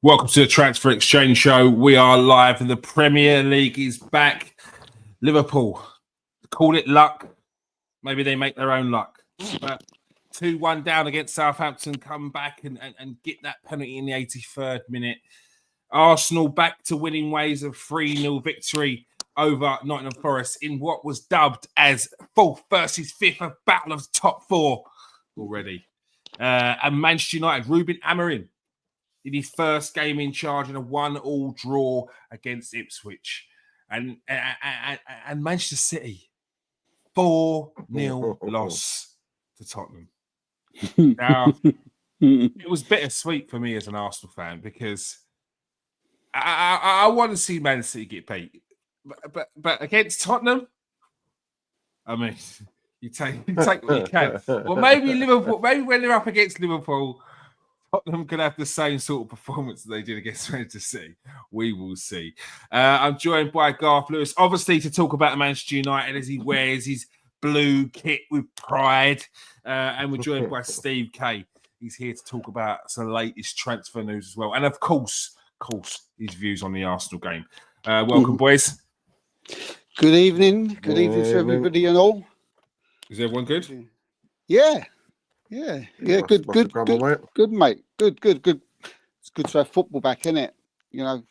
Welcome to the Transfer Exchange Show. We are live and the Premier League is back. Liverpool, call it luck. Maybe they make their own luck. But 2-1 down against Southampton, come back and get that penalty in the 83rd minute. Arsenal back to winning ways of 3-0 victory over Nottingham Forest in what was dubbed as 4th versus 5th, a battle of top four already. And Manchester United, Prem Amorim, in his first game in charge in a 1-1 draw against Ipswich. And Manchester City, 4-0 loss to Tottenham. Now, it was bittersweet for me as an Arsenal fan because I want to see Man City get beat. But against Tottenham, I mean, you take what you can. Well, maybe Liverpool, maybe when they're up against Liverpool, Tottenham could have the same sort of performance that they did against Manchester City. We will see. I'm joined by Garth Lewis, obviously, to talk about Manchester United as he wears his blue kit with pride. And we're joined by Steve Kay. He's here to talk about some latest transfer news as well. And of course, his views on the Arsenal game. Welcome, boys. Good evening. Good evening to everybody and all. Is everyone good? Yeah. Good, mate. Good. It's good to have football back, isn't it? You know,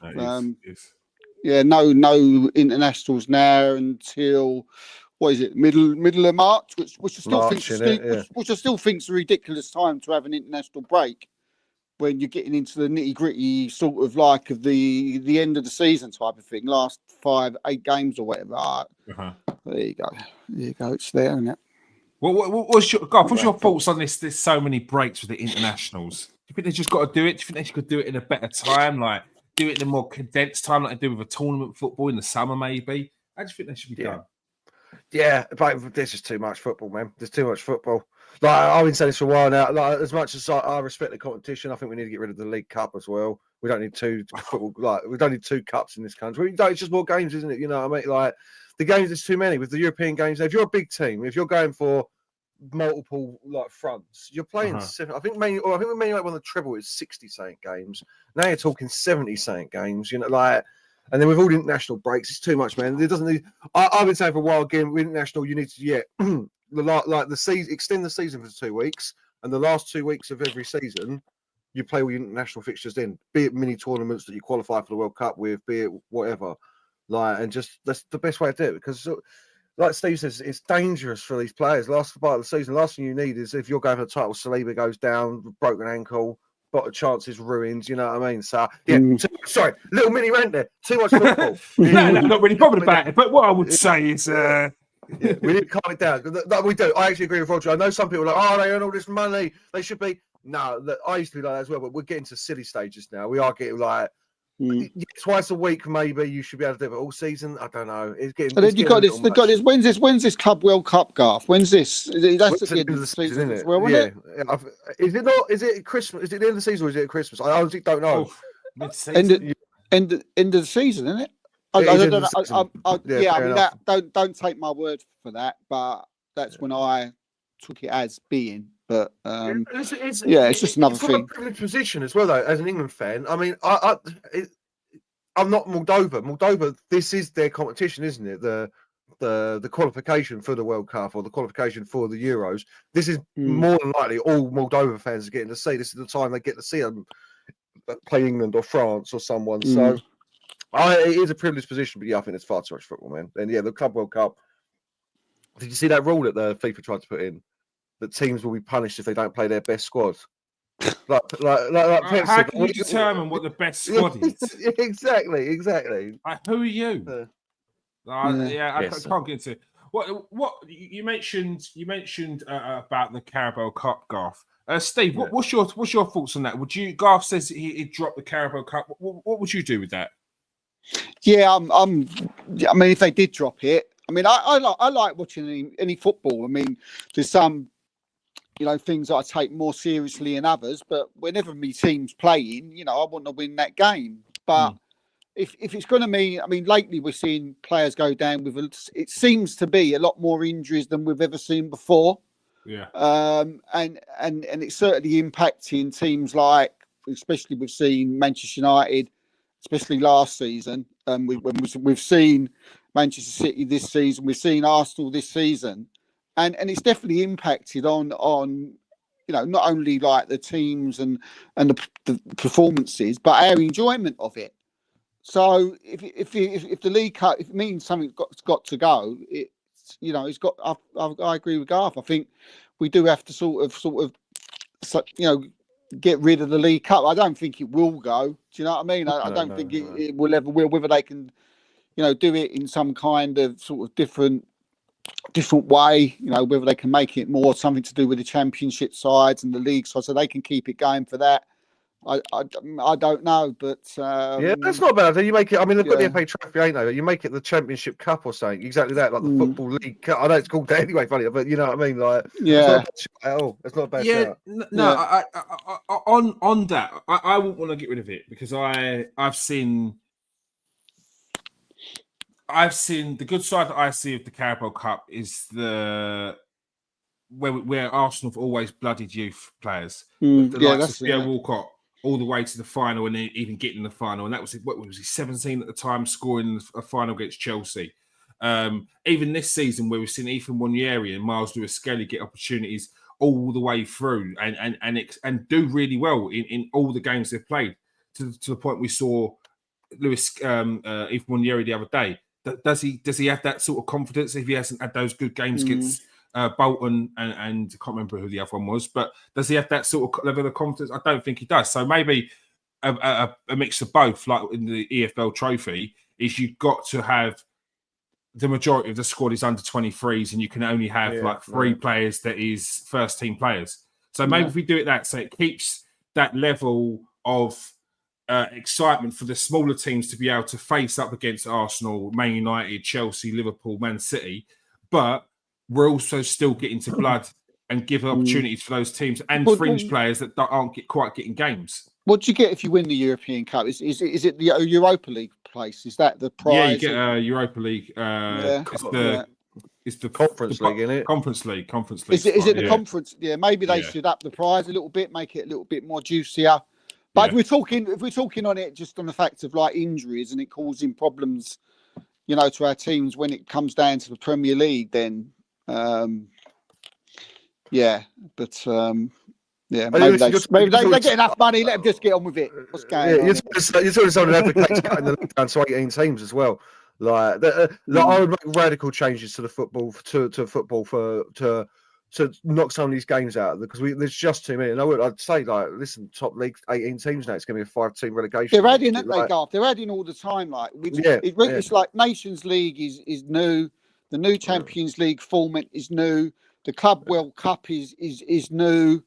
yeah. No internationals now until what is it? Middle of March, which I still think is a ridiculous time to have an international break when you're getting into the nitty gritty sort of like of the end of the season type of thing. Last 5-8 games or whatever. There you go. It's there, isn't it? What's your thoughts on this? There's so many breaks with the internationals. Do you think they just got to do it? Do you think they should do it in a better time, like do it in a more condensed time, like they do with a tournament football in the summer, maybe? How do you think they should be done? Yeah, but there's just too much football, man. There's too much football. Like I've been saying this for a while now. Like as much as I respect the competition, I think we need to get rid of the League Cup as well. We don't need two football. Like we don't need two cups in this country. It's just more games, isn't it? You know what I mean? Like the games, there's too many with the European games. If you're a big team, if you're going for multiple like fronts, you're playing seven. I think we mainly won the treble is 60-something games. Now you're talking 70-something games. You know, like, and then with all the international breaks, it's too much, man. It doesn't need. I've been saying for a while, again, with international, you need to the season, extend the season for 2 weeks, and the last 2 weeks of every season, you play all your international fixtures in, be it mini tournaments that you qualify for the World Cup with, be it whatever. Like, and just that's the best way to do it because, like Steve says, it's dangerous for these players. Last part of the season, last thing you need is if you're going for the title, Saliba goes down, broken ankle, but the chances ruined. You know what I mean? So yeah, sorry, little mini rant there. Too much football. No, I'm not really bothered about it. But what I would say is, we need to calm it down. That we do. I actually agree with Roger. I know some people are like, they earn all this money. They should be. No, I used to be like that as well, but we're getting to silly stages now. We are getting like twice a week, maybe you should be able to do it all season. I don't know. It's getting. And then you got this. When's this Club World Cup, Garth? When's this? That's the end of the season, isn't it? Well, yeah. Is it not? Is it Christmas? Is it the end of the season or is it Christmas? I honestly don't know. End of the season, isn't it? I don't know. Don't take my word for that, but that's when I took it as being. But it's just another thing. From a privileged position as well, though, as an England fan. I mean, I'm not Moldova. Moldova, this is their competition, isn't it? The qualification for the World Cup or the qualification for the Euros. This is more than likely all Moldova fans are getting to see. This is the time they get to see them play England or France or someone. So it is a privileged position, but yeah, I think it's far too much football, man. And yeah, the Club World Cup. Did you see that rule that the FIFA tried to put in? That teams will be punished if they don't play their best squad. How can you determine what the best squad is? Exactly. Who are you? I can't get into it. What you mentioned about the Carabao Cup, Garth. Steve, what's your thoughts on that? Garth says he'd drop the Carabao Cup. What would you do with that? Yeah, I mean, if they did drop it, I mean, I like watching any football. I mean, there's some things that I take more seriously than others. But whenever my team's playing, I want to win that game. But if it's going to mean, I mean, lately we're seeing players go down with, it seems to be a lot more injuries than we've ever seen before. Yeah. And it's certainly impacting teams like especially we've seen Manchester United, especially last season. We've seen Manchester City this season, we've seen Arsenal this season, and it's definitely impacted on not only like the teams and the performances, but our enjoyment of it. So if the League Cup, if it means something's got to go, it's got. I agree with Garth. I think we do have to sort of get rid of the League Cup. I don't think it will go. Do you know what I mean? I don't think it will ever will. Whether they can, do it in some kind of sort of different way, whether they can make it more something to do with the championship sides and the league side, so they can keep it going for that. I don't know, but that's not bad. You make it. I mean, they've got the FA Trophy, ain't they? You make it the Championship Cup or something. Exactly that, like the Football League Cup. I know it's called that anyway, funny, but you know what I mean. Like, it's not at all. It's not a bad shout. I on that, I wouldn't want to get rid of it because I've seen the good side that I see of the Carabao Cup is where Arsenal have always blooded youth players. The likes of Theo Walcott all the way to the final and even getting the final. And that was, what was he, 17 at the time, scoring a final against Chelsea. Even this season where we've seen Ethan Nwaneri and Miles Lewis-Skelly get opportunities all the way through and do really well in all the games they've played to the point we saw Ethan Nwaneri the other day. Does he have that sort of confidence if he hasn't had those good games against Bolton and I can't remember who the other one was, but does he have that sort of level of confidence? I don't think he does. So maybe a mix of both, like in the EFL Trophy, is you've got to have the majority of the squad is under 23s and you can only have three players that is first team players. So maybe if we do it that, so it keeps that level of excitement for the smaller teams to be able to face up against Arsenal, Man United, Chelsea, Liverpool, Man City, but we're also still getting to blood and give opportunities for those teams and fringe players that aren't quite getting games. What do you get if you win the European Cup? Is it the Europa League place? Is that the prize? Yeah, you get a Europa League. It's the Conference League, isn't it? Conference League. Is it the conference? Yeah, maybe they should up the prize a little bit, make it a little bit more juicier. But if we're talking on it just on the fact of like injuries and it causing problems, to our teams when it comes down to the Premier League, then maybe they get enough money. Let them just get on with it. What's going on? You're talking someone advocates cutting the league down to 18 teams as well. I would make radical changes to the football to knock some of these games out because there's just too many. And I'd say, listen, top league 18 teams now. It's going to be a 5-team relegation. They're adding it, they're adding all the time. It's like Nations League is new. The new Champions League format is new. The Club World Cup is new,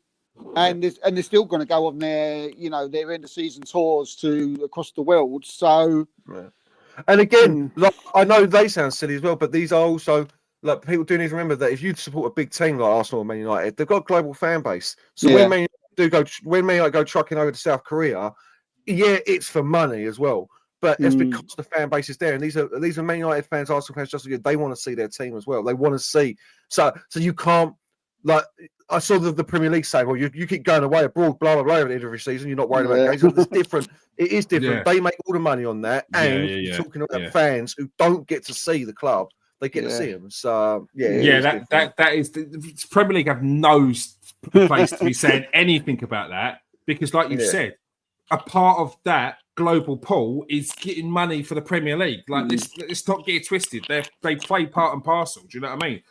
and they're still going to go on their their end of season tours across the world. So, and again, I know they sound silly as well, but these are also. People do need to remember that if you support a big team like Arsenal or Man United, they've got a global fan base. So when Man United go trucking over to South Korea, it's for money as well. But it's because the fan base is there, and these are Man United fans, Arsenal fans, just as good. They want to see their team as well. They want to see. So you can't I saw the Premier League say, well, you keep going away abroad, blah blah blah, at the end of every season. You're not worried about games. It's different. It is different. They make all the money on that, and talking about fans who don't get to see the club. They get to see them. So that is the Premier League have no place to be saying anything about that because, like you said, a part of that global pool is getting money for the Premier League. Like let's not get it twisted. They play part and parcel. Do you know what I mean?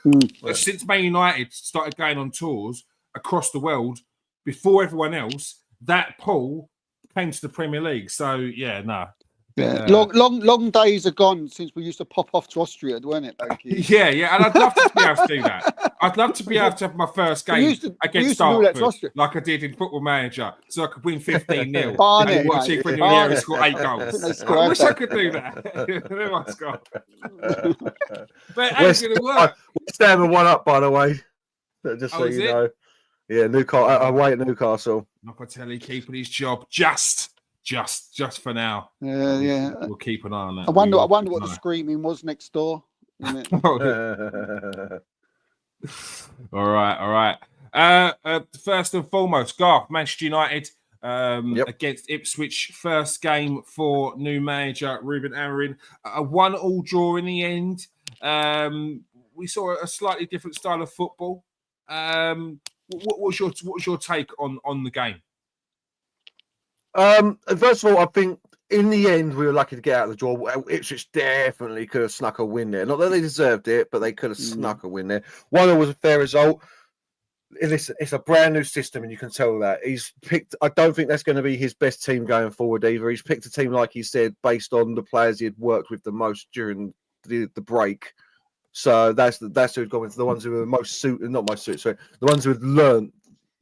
Since Man United started going on tours across the world before everyone else, that pool came to the Premier League. So long days are gone since we used to pop off to Austria, weren't it? And I'd love to be able to do that. I'd love to be able to have my first game against Dartford, like I did in Football Manager, so I could win 15-0 and watch it when you score 8 goals. I wish I could do that. Everyone's gone. But it ain't going to work. West Ham are 1 up, by the way. Just so you know. Yeah, Newcastle. Away at Newcastle. Locatelli keeping his job just for now. We'll keep an eye on that. I wonder what the screaming was next door. All right. First and foremost, Garth, Manchester United against Ipswich. First game for new manager Prem Amorim. A 1-1 draw in the end. We saw a slightly different style of football. What was your take on the game? First of all, I think in the end we were lucky to get out of the draw. Ipswich definitely could have snuck a win there. Not that they deserved it, but they could have snuck a win there. 1-1 was a fair result. Listen, it's a brand new system, and you can tell that he's picked. I don't think that's going to be his best team going forward either. He's picked a team, like he said, based on the players he had worked with the most during the break. So that's who had gone with the ones who were most suited, not most suited, sorry, the ones who had learned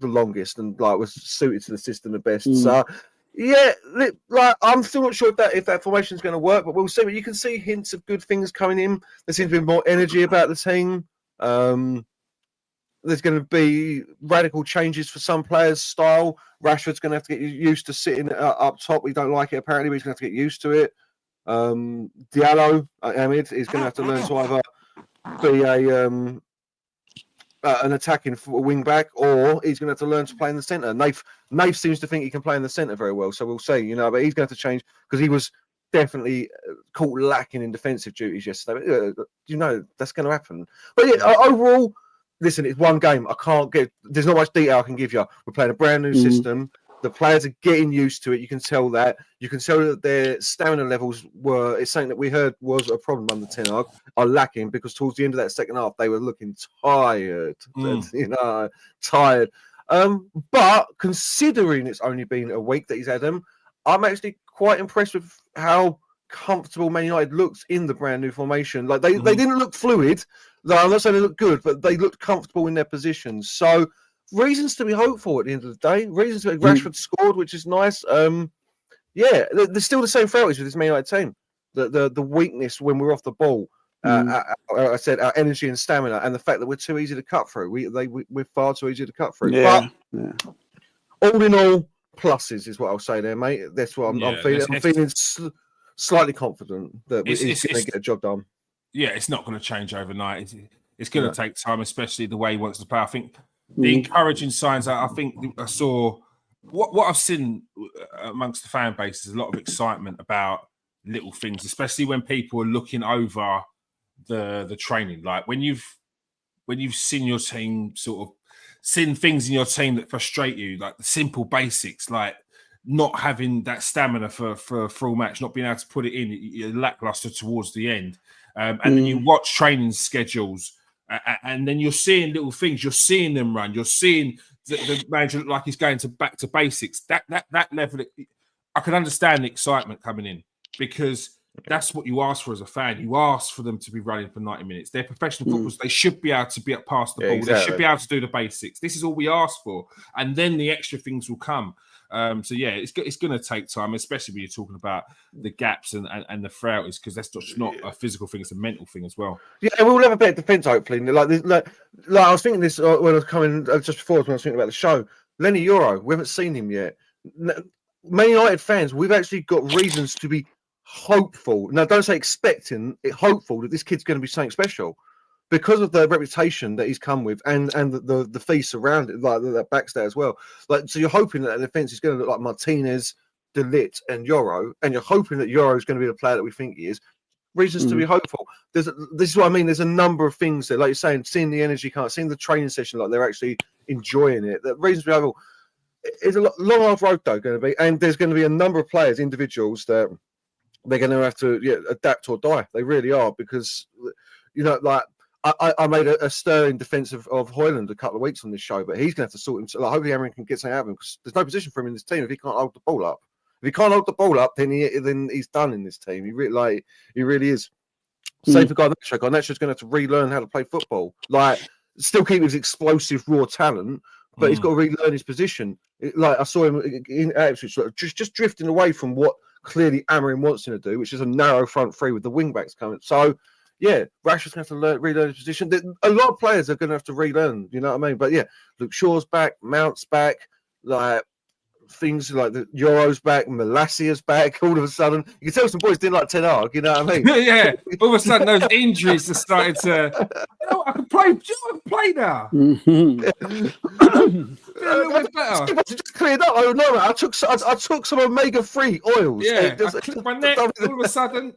the longest and like was suited to the system the best. So yeah, like I'm still not sure if that formation is going to work, but we'll see. But you can see hints of good things coming in. There seems to be more energy about the team. There's going to be radical changes for some players' style. Rashford's going to have to get used to sitting up top. We don't like it apparently, but he's going to have to get used to it. Diallo, Ahmed, is going to have to learn to either be an attacking wing back, or he's going to have to learn to play in the centre. Nath seems to think he can play in the centre very well, so we'll see. But he's going to have to change because he was definitely caught lacking in defensive duties yesterday. That's going to happen. But yeah, overall. Listen, it's one game. There's not much detail I can give you. We're playing a brand new system. The players are getting used to it. You can tell that. You can tell that their stamina levels it's something that we heard was a problem under Ten Hag, are lacking because towards the end of that second half, they were looking tired. Tired. But considering it's only been a week that he's had them, I'm actually quite impressed with how comfortable Man United looks in the brand new formation. Like they didn't look fluid. I'm not saying they look good, but they looked comfortable in their positions. So reasons to be hopeful at the end of the day. Reasons to Rashford scored, which is nice. There's still the same frailties with this Man United team. The weakness when we're off the ball. I said our energy and stamina, and the fact that we're too easy to cut through. We're far too easy to cut through. But all in all, pluses is what I'll say there, mate. That's what I'm feeling. I'm feeling slightly confident that he's going to get a job done. Yeah, it's not going to change overnight. It's going to take time, especially the way he wants to play. I think the encouraging signs, I think I saw, what I've seen amongst the fan base is a lot of excitement about little things, especially when people are looking over the training. Like when you've seen your team seen things in your team that frustrate you, like the simple basics, like not having that stamina for a full match, not being able to put it in, you're lackluster towards the end. And then you watch training schedules and then you're seeing little things, you're seeing them run, you're seeing the manager look like he's going back to basics. That level, I can understand the excitement coming in because that's what you ask for as a fan. You ask for them to be running for 90 minutes. They're professional footballers. They should be able to be up past the ball. Exactly. They should be able to do the basics. This is all we ask for. And then the extra things will come. It's going to take time, especially when you're talking about the gaps and the frailties, because that's just not a physical thing; it's a mental thing as well. Yeah, we'll have a bit of defence, hopefully. Like I was thinking this when I was coming just before when I was thinking about the show. Lenny Euro, we haven't seen him yet. Man United fans, we've actually got reasons to be hopeful. Now, don't say expecting, hopeful that this kid's going to be something special. Because of the reputation that he's come with and the fee surrounding like that backs that as well. Like, so you're hoping that the defence is going to look like Martinez, De Ligt, and Euro, and you're hoping that Euro is going to be the player that we think he is. Reasons to be hopeful. This is what I mean. There's a number of things that, like you're saying, seeing the energy, seeing the training session, like they're actually enjoying it. The reasons to be hopeful. It's a long, hard road though going to be, and there's going to be a number of players, individuals that they're going to have to adapt or die. They really are because like. I made a stirring defence of Højlund a couple of weeks on this show, but he's going to have to sort himself. Hopefully, Amorim can get something out of him because there's no position for him in this team if he can't hold the ball up. If he can't hold the ball up, then he's done in this team. He really is. Same for Garnacho. Garnacho's going to have to relearn how to play football. Like, still keep his explosive raw talent, but he's got to relearn his position. Like I saw him in Ipswich, just drifting away from what clearly Amorim wants him to do, which is a narrow front three with the wing backs coming. So. Yeah, Rashford's going to have to relearn his position. A lot of players are going to have to relearn, you know what I mean? But yeah, Luke Shaw's back, Mount's back, like things like the Euro's back, Malassia's back. All of a sudden, you can tell some boys didn't like Ten Hag. You know what I mean? Yeah. All of a sudden, those injuries are starting to. I can play. I can play now. Feel a little bit better. Just cleared up. I don't know. I took some omega-3 oils. Yeah. I clicked my neck. All of a sudden,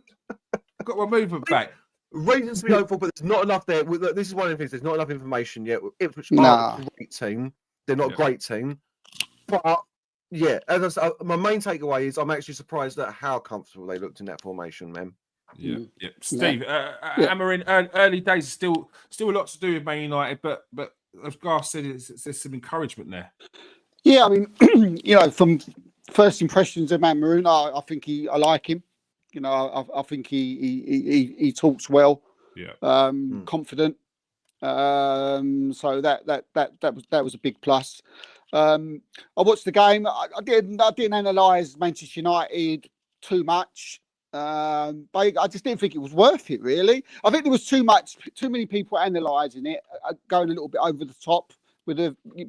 I've got my movement back. Reasons to be hopeful, but there's not enough there. This is one of the things. There's not enough information yet. Ipswich are a great team. They're not a great team, but yeah. As my main takeaway is, I'm actually surprised at how comfortable they looked in that formation, man. Yeah. Steve, Amorim, early days, still a lot to do with Man United, but as Garth said, there's some encouragement there. Yeah, I mean, from first impressions of Amorim, I think I like him. I think he talks well. Yeah. Confident. So that was a big plus. I watched the game. I didn't analyse Manchester United too much. But I just didn't think it was worth it, really. I think there was too many people analysing it, going a little bit over the top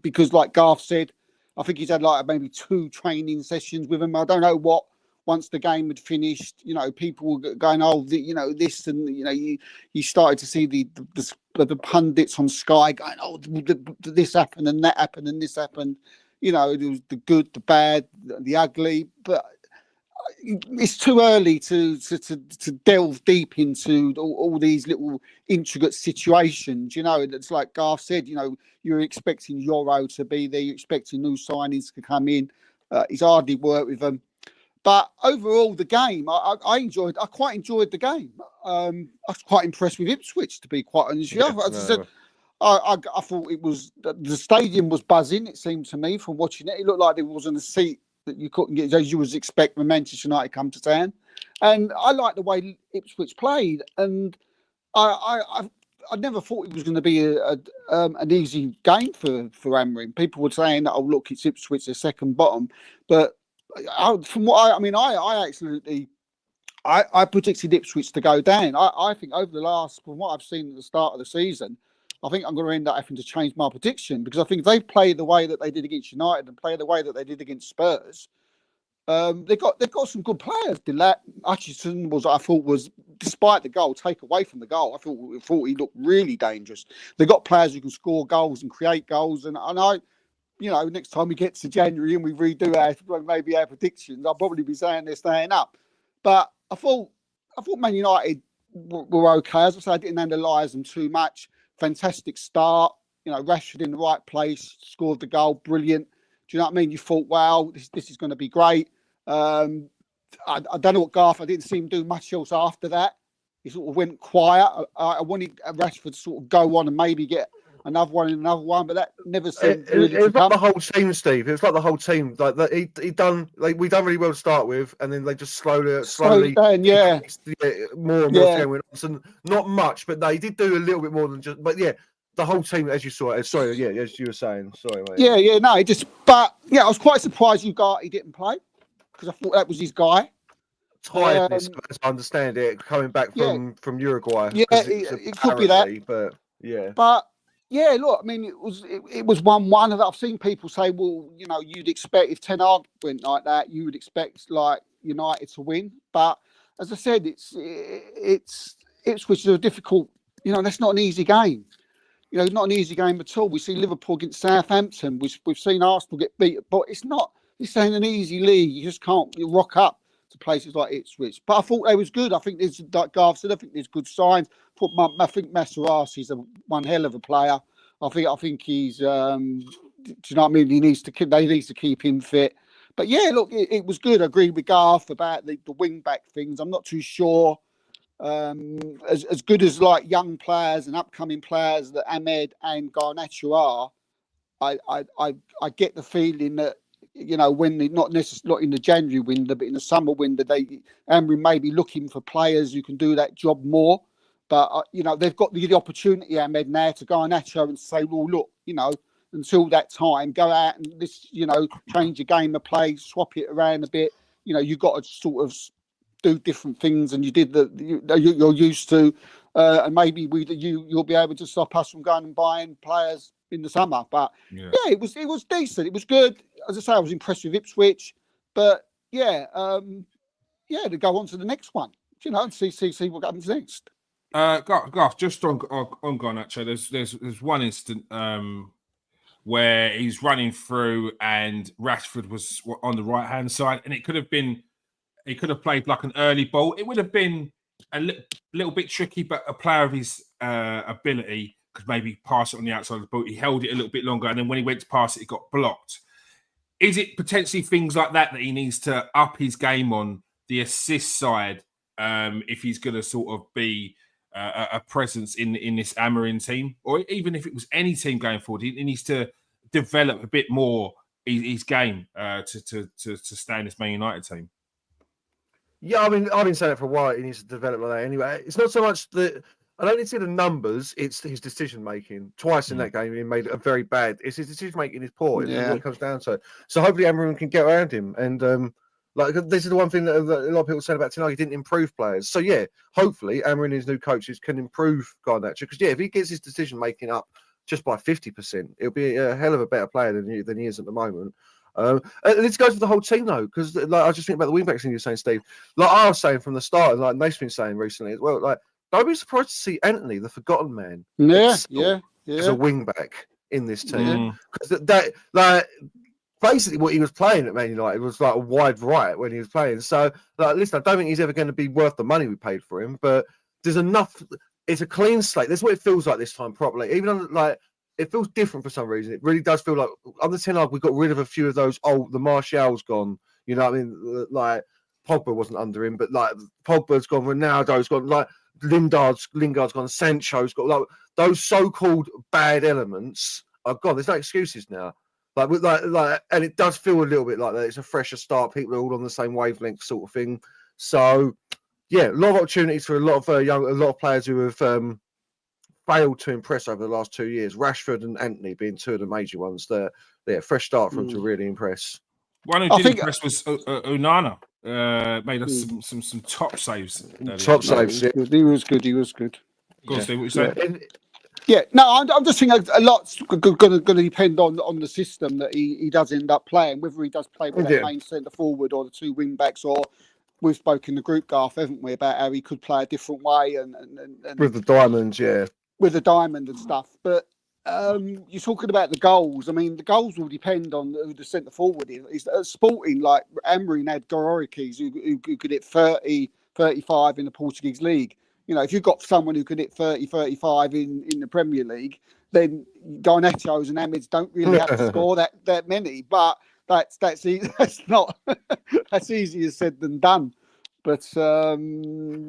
because, like Garth said, I think he's had like maybe 2 training sessions with him. I don't know what. Once the game had finished, people were going, this, and you started to see the pundits on Sky going, this happened and that happened and this happened. It was the good, the bad, the ugly, but it's too early to delve deep into all these little intricate situations. It's like Garth said. You're expecting Euro to be there. You're expecting new signings to come in. He's hardly worked with them. But overall, the game, I quite enjoyed the game. I was quite impressed with Ipswich, to be quite honest with you. I thought the stadium was buzzing, it seemed to me, from watching it. It looked like there wasn't a seat that you couldn't get, as you would expect when Manchester United come to town. And I liked the way Ipswich played. And I never thought it was going to be an easy game for Amorim. People were saying that, look, it's Ipswich, the second bottom. But from what I predicted Ipswich to go down. I think from what I've seen at the start of the season, I think I'm going to end up having to change my prediction, because I think if they play the way that they did against United and play the way that they did against Spurs, they've got some good players. Hutchinson was, despite the goal, take away from the goal, I thought he looked really dangerous. They've got players who can score goals and create goals, and I. Next time we get to January and we redo our predictions, I'll probably be saying they're staying up. But I thought Man United were okay. As I said, I didn't analyse them too much. Fantastic start. Rashford in the right place, scored the goal, brilliant. Do you know what I mean? You thought, wow, this is going to be great. I don't know what Garth. I didn't see him do much else after that. He sort of went quiet. I wanted Rashford to sort of go on and maybe get another one, but that never seemed really to come. It was like the whole team, Steve. It was like the whole team. Like we done really well to start with, and then they just slowly down, more and more went on. So not much, but they did do a little bit more than just. But yeah, the whole team, as you saw it. Sorry, as you were saying. Sorry, mate. No, I was quite surprised he didn't play, because I thought that was his guy. Tiredness, as I understand it, coming back from Uruguay. Yeah, it could be that, but yeah. But yeah, look, I mean, it was 1-1. I've seen people say, well, you'd expect, if Ten Hag went like that, you would expect like United to win. But as I said, it's Ipswich is a difficult. That's not an easy game. Not an easy game at all. We see Liverpool against Southampton. We've seen Arsenal get beat, but it's not. This ain't an easy league. You just can't rock up to places like Ipswich. But I thought they was good. I think there's, like Garth said, I think there's good signs. I think Masarasi's one hell of a player. I think he's. Do you know what I mean? They need to keep him fit. But yeah, look, it was good. I agree with Garth about the wing back things. I'm not too sure. As good as like young players and upcoming players that Ahmed and Garnacho are, I get the feeling that when they not in the January window, but in the summer window, Amorim may be looking for players who can do that job more. But they've got the opportunity, Ahmed, now to Garnacho and say, well, look, until that time, go out and change your game of play, swap it around a bit. You've got to sort of do different things, and you did you're used to, and maybe you'll be able to stop us from going and buying players in the summer. But yeah, it was decent. It was good. as I say, I was impressed with Ipswich, but to go on to the next one, and see what happens next. Garth, just on Garnacho, there's one instant where he's running through and Rashford was on the right hand side, and he could have played like an early ball. It would have been a little bit tricky, but a player of his ability could maybe pass it on the outside of the ball. He held it a little bit longer, and then when he went to pass it, it got blocked. Is it potentially things like that he needs to up his game on the assist side if he's going to sort of be a presence in this Amorim team, or even if it was any team going forward, he needs to develop a bit more his game to stay in this Man United team? Yeah, I mean, I've been saying it for a while. He needs to develop like that anyway. It's not so much that I don't need to see the numbers. It's his decision making. Twice in that game, he made a very bad. It's his decision making is poor. It's what it comes down to. So hopefully, Amorim can get around him. And this is the one thing that a lot of people said about tonight. He didn't improve players. So yeah, hopefully, Amorim and his new coaches can improve Garnacho. Because if he gets his decision making up just by 50%, he'll be a hell of a better player than he is at the moment. And this goes for the whole team though, because I just think about the wing backs thing you're saying, Steve. Like I was saying from the start, and like Nate's been saying recently as well. Like, don't be surprised to see Anthony, the forgotten man, as a wing back in this team. Because basically what he was playing at Man United was like a wide right when he was playing. So, listen, I don't think he's ever going to be worth the money we paid for him, but there's enough. It's a clean slate. That's what it feels like this time, properly. Even on it feels different for some reason. It really does feel like under 10 we got rid of a few of those the Martial's gone. You know what I mean? Like Pogba wasn't under him, but like Pogba's gone, Ronaldo's gone, like Lingard's gone, Sancho's got, like those so-called bad elements are gone. There's no excuses now. Like, and it does feel a little bit like that. It's a fresher start. People are all on the same wavelength, sort of thing. So, yeah, a lot of opportunities for a lot of players who have failed to impress over the last 2 years. Rashford and Anthony being two of the major ones. Fresh start for them to really impress. One who did impress was Onana. Made us some top saves. Top saves. He was good. Go on, Steve, what you saying? Yeah, no, I'm just thinking a lot's going to depend on the system that he does end up playing, whether he does play with that main centre forward or the two wing backs, or we've spoken the group, Garth, haven't we, about how he could play a different way and with the diamonds, with the diamond and stuff. But you're talking about the goals. I mean, the goals will depend on who the centre forward is. Sporting, like Amorim had Gororikis who could hit 30, 35 in the Portuguese league. You know, if you've got someone who can hit 30, 35 in the Premier League, then Garnachos and Amids don't really have to score that many. But that's not that's easier said than done. But the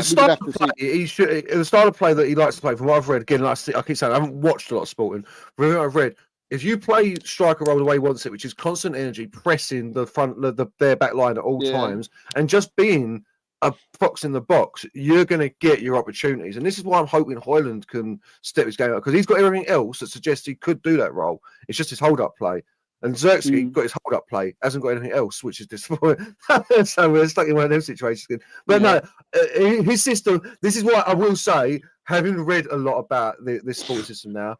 style of play, the style of play that he likes to play, from what I've read, again, I keep saying I haven't watched a lot of Sporting. From what I've read, if you play striker role the way he wants it, which is constant energy, pressing their back line at all times, and just being a fox in the box, you're going to get your opportunities. And this is why I'm hoping Højlund can step his game up, because he's got everything else that suggests he could do that role. It's just his hold-up play. And Xerxes got his hold-up play, hasn't got anything else, which is disappointing. So we're stuck in one of those situations. But no, his system, this is what I will say, having read a lot about this sporting system now,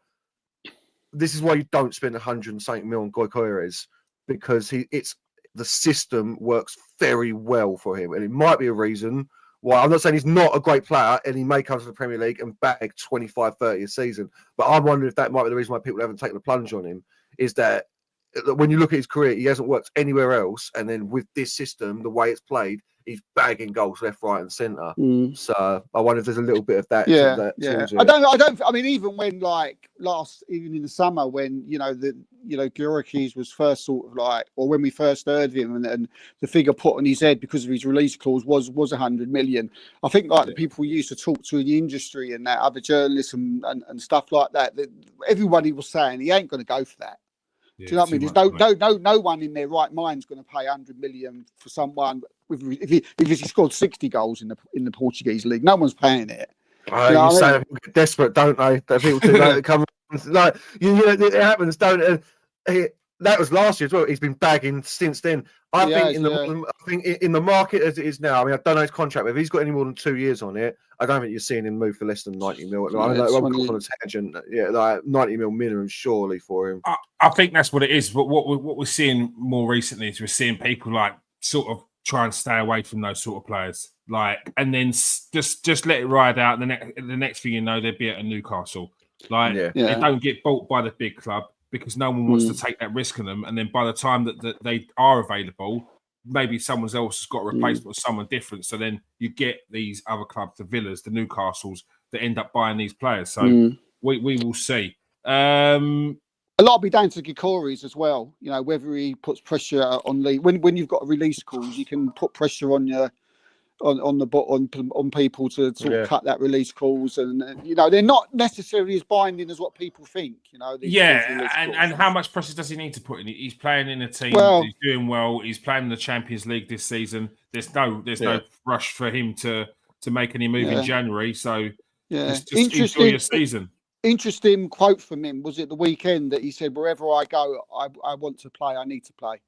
this is why you don't spend 100 million on Gyökeres, because the system works very well for him. And it might be a reason why, I'm not saying he's not a great player and he may come to the Premier League and bag 25, 30 a season, but I'm wondering if that might be the reason why people haven't taken the plunge on him, is that when you look at his career, he hasn't worked anywhere else. And then with this system, the way it's played, he's bagging goals left, right, and centre. So I wonder if there's a little bit of that. I mean, even when even in the summer, when Gyökeres was first sort of or when we first heard of him, and the figure put on his head because of his release clause was 100 million. I think the people used to talk to in the industry and that other journalists and stuff like that everybody was saying he ain't going to go for that. Do you know what I mean? There's no one in their right mind is going to pay 100 million for someone if he scored 60 goals in the Portuguese league. No one's paying it. You say people get desperate, don't they? That people do that come it happens, don't it? that was last year as well. He's been bagging since then. I think in the market as it is now, I mean, I don't know his contract, but if he's got any more than 2 years on it, I don't think you're seeing him move for less than 90 mil. I know I'm on a tangent. Yeah, like 90 mil minimum surely for him. I think that's what it is. But what we're seeing more recently is we're seeing people like sort of try and stay away from those sort of players, like, and then just let it ride out. The next thing you know, they'll be at a Newcastle. Like, they don't get bought by the big club because no one wants to take that risk on them. And then by the time that they are available, maybe someone else has got a replacement or someone different. So then you get these other clubs, the Villas, the Newcastles, that end up buying these players. So we will see. A lot will be down to Gikoris as well. You know, whether he puts pressure on the when you've got release calls, you can put pressure on your on people to sort of cut that release calls, and you know, they're not necessarily as binding as what people think. You know, and how much pressure does he need to put in? He's playing in a team. He's doing well. He's playing in the Champions League this season. There's no rush for him to make any move in January. So just enjoy your season. Interesting quote from him. Was it the weekend that he said, "Wherever I go, I want to play. I need to play."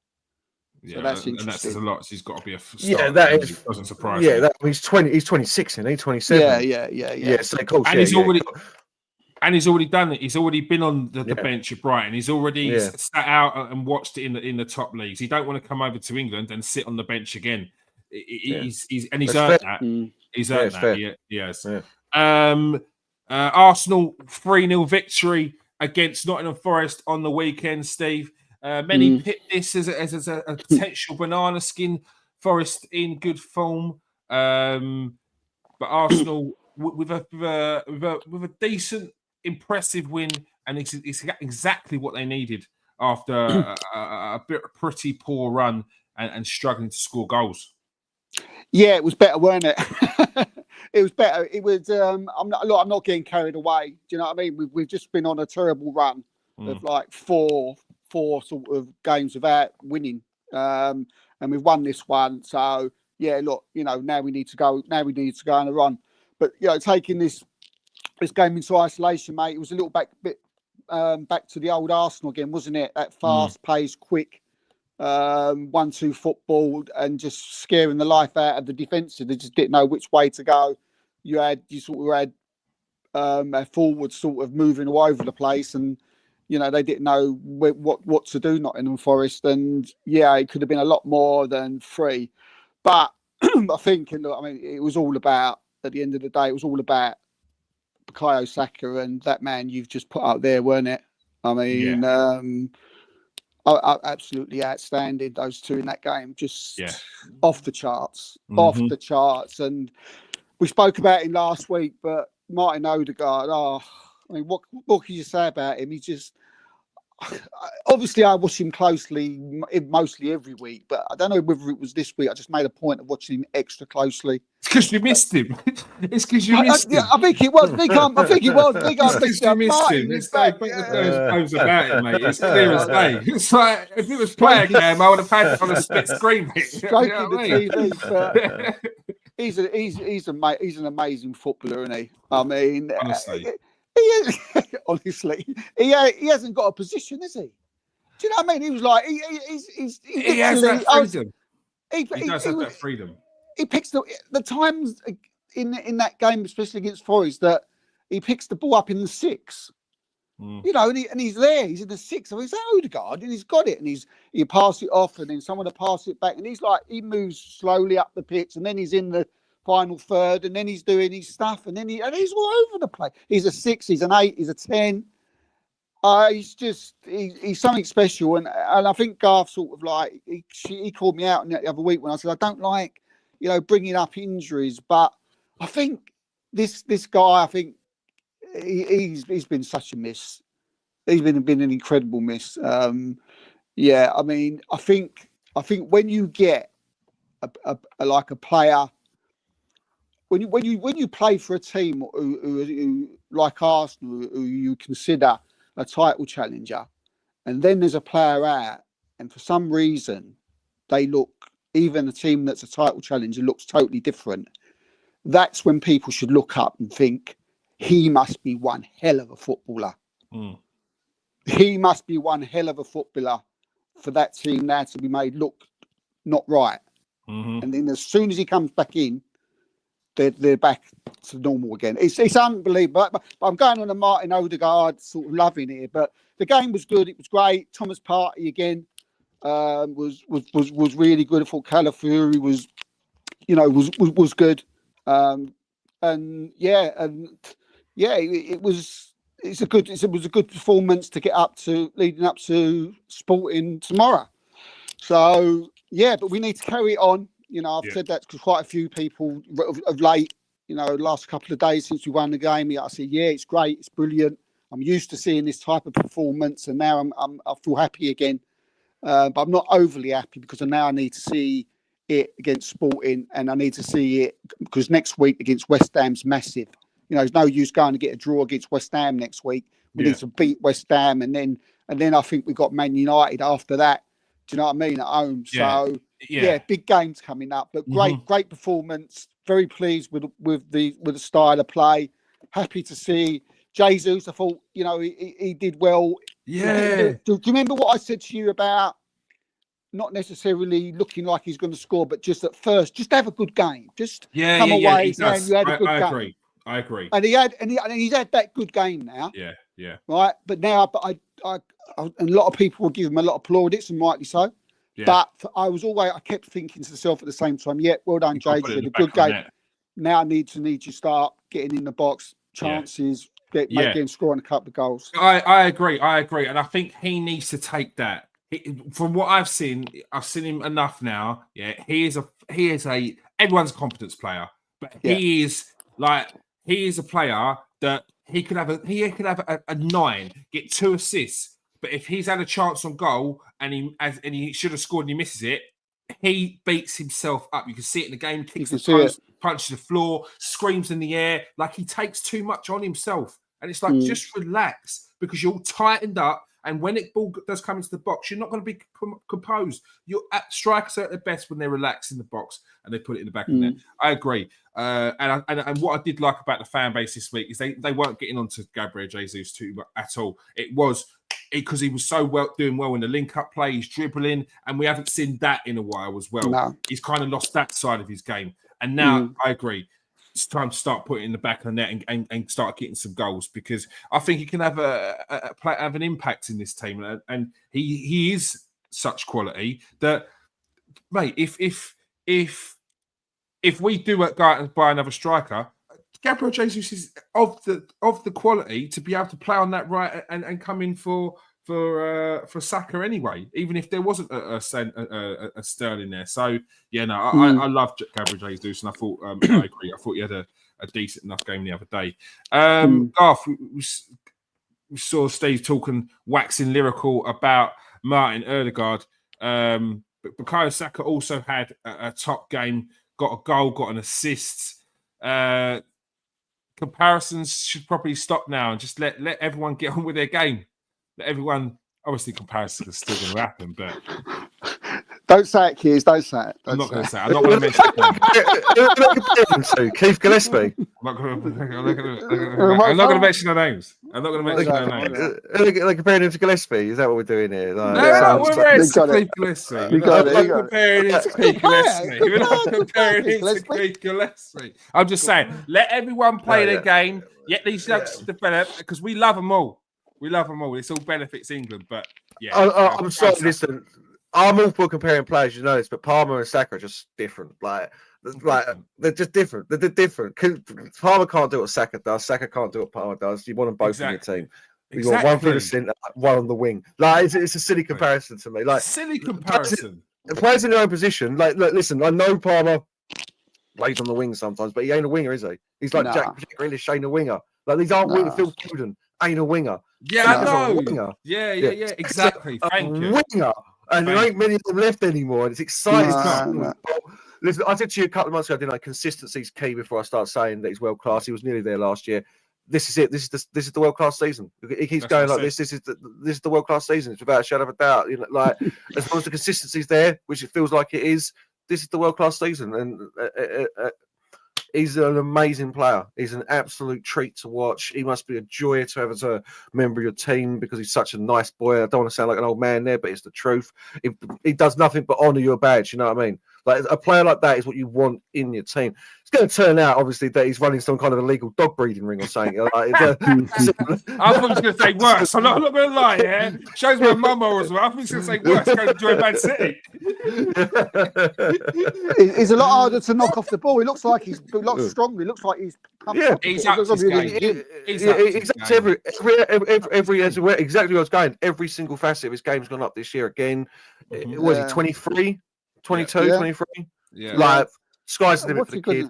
Yeah, so that's interesting. And that says a lot. So he's got to be a star. That doesn't surprise me. He's 26, isn't he? 27. Yeah. So of course, and he's already done it. He's already been on the bench at Brighton. He's already sat out and watched it in the top leagues. He don't want to come over to England and sit on the bench again. He's earned that. He's earned that. Yes. Yeah. Arsenal 3-0 victory against Nottingham Forest on the weekend, Steve. Many pit this as a potential banana skin. Forest in good form, but Arsenal with a decent, impressive win, and it's exactly what they needed after a pretty poor run and struggling to score goals. Yeah, it was better, weren't it? It was better. It was. I'm not getting carried away. Do you know what I mean? We've just been on a terrible run of like four sort of games without winning, and we've won this one. So yeah, look, you know, now we need to go. Now we need to go on a run. But you know, taking this game into isolation, mate, it was a little back to the old Arsenal again, wasn't it? That fast-paced, quick 1-2 football, and just scaring the life out of the defensive. They just didn't know which way to go. You sort of had forward sort of moving all over the place, and you know, they didn't know what to do, Nottingham Forest. And yeah, it could have been a lot more than 3. But I think, look, I mean, it was all about, at the end of the day, it was all about Bukayo Saka and that man you've just put out there, weren't it? I mean, absolutely outstanding, those two in that game. Just off the charts, off the charts. And we spoke about him last week, but Martin Odegaard, I mean, what can you say about him? He just, obviously, I watch him closely, mostly every week, but I don't know whether it was this week. I just made a point of watching him extra closely. It's because you missed him. It's because you missed him. I think it was. I think it was. It's because you missed him. It's like, those about it, mate. It's clear as day. It's like, if it was player game, I would have had it on a split screen. Stroking the TV. But he's an amazing footballer, isn't he? I mean, honestly. He hasn't got a position, is he? Do you know what I mean? He was like, he has that freedom. He does have that freedom. He picks the times in that game, especially against Forest, that he picks the ball up in the 6. You know, and he's there. He's in the 6. So he's Odegaard, and he's got it, and he pass it off, and then someone to pass it back, and he moves slowly up the pitch, and then he's in the final third, and then he's doing his stuff, and he's all over the place. He's a 6, he's an 8, he's a 10. He's something special, and I think Garth sort of like he called me out the other week when I said I don't like, you know, bringing up injuries, but I think this guy, I think he's been such a miss. He's been an incredible miss. I mean, I think when you get a player. When you play for a team who like Arsenal, who you consider a title challenger, and then there's a player out, and for some reason they look, even a team that's a title challenger looks totally different, that's when people should look up and think, he must be one hell of a footballer. He must be one hell of a footballer. for that team now to be made look not right. Mm-hmm. And then as soon as he comes back in, they're back to normal again. It's unbelievable. But I'm going on a Martin Odegaard sort of loving it. But the game was good. It was great. Thomas Partey again was really good. I thought Calafiori was good. It was a good performance to get up to leading up to Sporting tomorrow. So but we need to carry it on. I've said that to quite a few people of late. Last couple of days since we won the game, I said, it's great, it's brilliant. I'm used to seeing this type of performance, and now I feel happy again. But I'm not overly happy because now I need to see it against Sporting, and I need to see it because next week against West Ham's massive. There's no use going to get a draw against West Ham next week. We need to beat West Ham, and then I think we got Man United after that. Do you know what I mean? At home, so big games coming up. But great performance. Very pleased with the style of play. Happy to see Jesus. I thought he did well. Yeah. Do you remember what I said to you about not necessarily looking like he's going to score, but just at first, just have a good game. Just come away saying you had a good game. I agree. And he's had that good game now. Yeah. Right, but I and a lot of people will give him a lot of plaudits, and rightly so. Yeah. But I kept thinking to myself at the same time, well done, Jade. You had a good game. Now I need you start getting in the box, chances, getting scoring a couple of goals. I agree, and I think he needs to take that. From what I've seen him enough now. Yeah, he is a everyone's a confidence player, but he is a player that he could have a 9, get 2 assists. But if he's had a chance on goal and he should have scored and he misses it, he beats himself up. You can see it in the game. Kicks the post, punches the floor, screams in the air. Like he takes too much on himself. And it's like, just relax because you're all tightened up. And when ball does come into the box, you're not going to be composed. You're at strikers at their best when they're relaxed in the box and they put it in the back of the net. I agree. And what I did like about the fan base this week is they weren't getting onto Gabriel Jesus too much at all. It was because he was so doing well in the link-up play, he's dribbling, and we haven't seen that in a while as well. No. He's kind of lost that side of his game. And now, I agree, it's time to start putting it in the back of the net and start getting some goals because I think he can have have an impact in this team. And he is such quality that, mate, if we do go out and buy another striker, Gabriel Jesus is of the quality to be able to play on that right and come in for Saka anyway, even if there wasn't a Sterling there. So I love Gabriel Jesus, and I thought I agree. I thought he had a decent enough game the other day. Garth, we saw Steve waxing lyrical about Martin Odegaard, but Bukayo Saka also had a top game, got a goal, got an assist. Comparisons should probably stop now and just let everyone get on with their game. Let everyone, obviously, comparisons are still going to happen, but don't say it, Keys. Don't say it. I'm not going to say it. I'm not going to mention it. Keith Gillespie. I'm not going to mention their names. I'm not going to mention their names. Like comparing him to Gillespie. Is that what we're doing here? No, we're Keith Gillespie. We're not comparing him to Keith Gillespie. We're not comparing him to Keith Gillespie. I'm just saying, let everyone play their game. Let these youngsters develop because we love them all. We love them all. This all benefits England, but I'm sorry. Listen, I'm all for comparing players, you know this, but Palmer and Saka are just different. Like they're just different. They're different. Palmer can't do what Saka does. Saka can't do what Palmer does. You want them both in your team. You want one through the centre, one on the wing. Like it's a silly comparison to me. Like silly comparison. Players in their own position. Like look, listen, I know Palmer plays on the wing sometimes, but he ain't a winger, is he? He's like Jack Grealish, ain't a winger. Like these aren't wingers. Phil Foden ain't a winger. Yeah, I know. Yeah. Exactly. Thank you. Winger. And there ain't many of them left anymore. And it's exciting. No. Listen, I said to you a couple of months ago, didn't I? Consistency is key before I start saying that he's world class. He was nearly there last year. This is it. This is the world class season. He keeps going like this. This is the world class season. It's without a shadow of a doubt. You know, like as long as the consistency's there, which it feels like it is, this is the world class season. And He's an amazing player. He's an absolute treat to watch. He must be a joy to have as a member of your team because he's such a nice boy. I don't want to sound like an old man there, but it's the truth. He does nothing but honour your badge. You know what I mean? Like a player like that is what you want in your team. It's going to turn out, obviously, that he's running some kind of illegal dog breeding ring or something. I thought he was going to say worse. I'm not going to lie. Yeah, shows my mama as well. I thought he was going to say worse. Go to join Man City. He's a lot harder to knock off the ball. He looks like he's a lot stronger. He looks like he's he's up to his game. Exactly exactly where I was going. Every single facet of his game's gone up this year again. Was he 23, 22, 23? Yeah. Like, sky's the limit for the kid.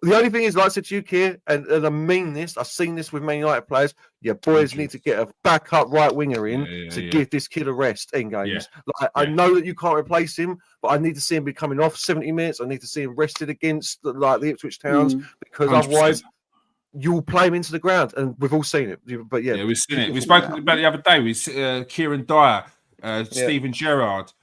The only thing is, like I said to you, Keir, and I mean this, I've seen this with Man United players, your boys need to get a backup right winger in to give this kid a rest in games. I know that you can't replace him, but I need to see him be coming off 70 minutes. I need to see him rested against the Ipswich Towns because 100%. Otherwise you'll play him into the ground, and we've all seen it. But we've seen it. We spoke about it the other day with Kieran Dyer, Steven Gerrard,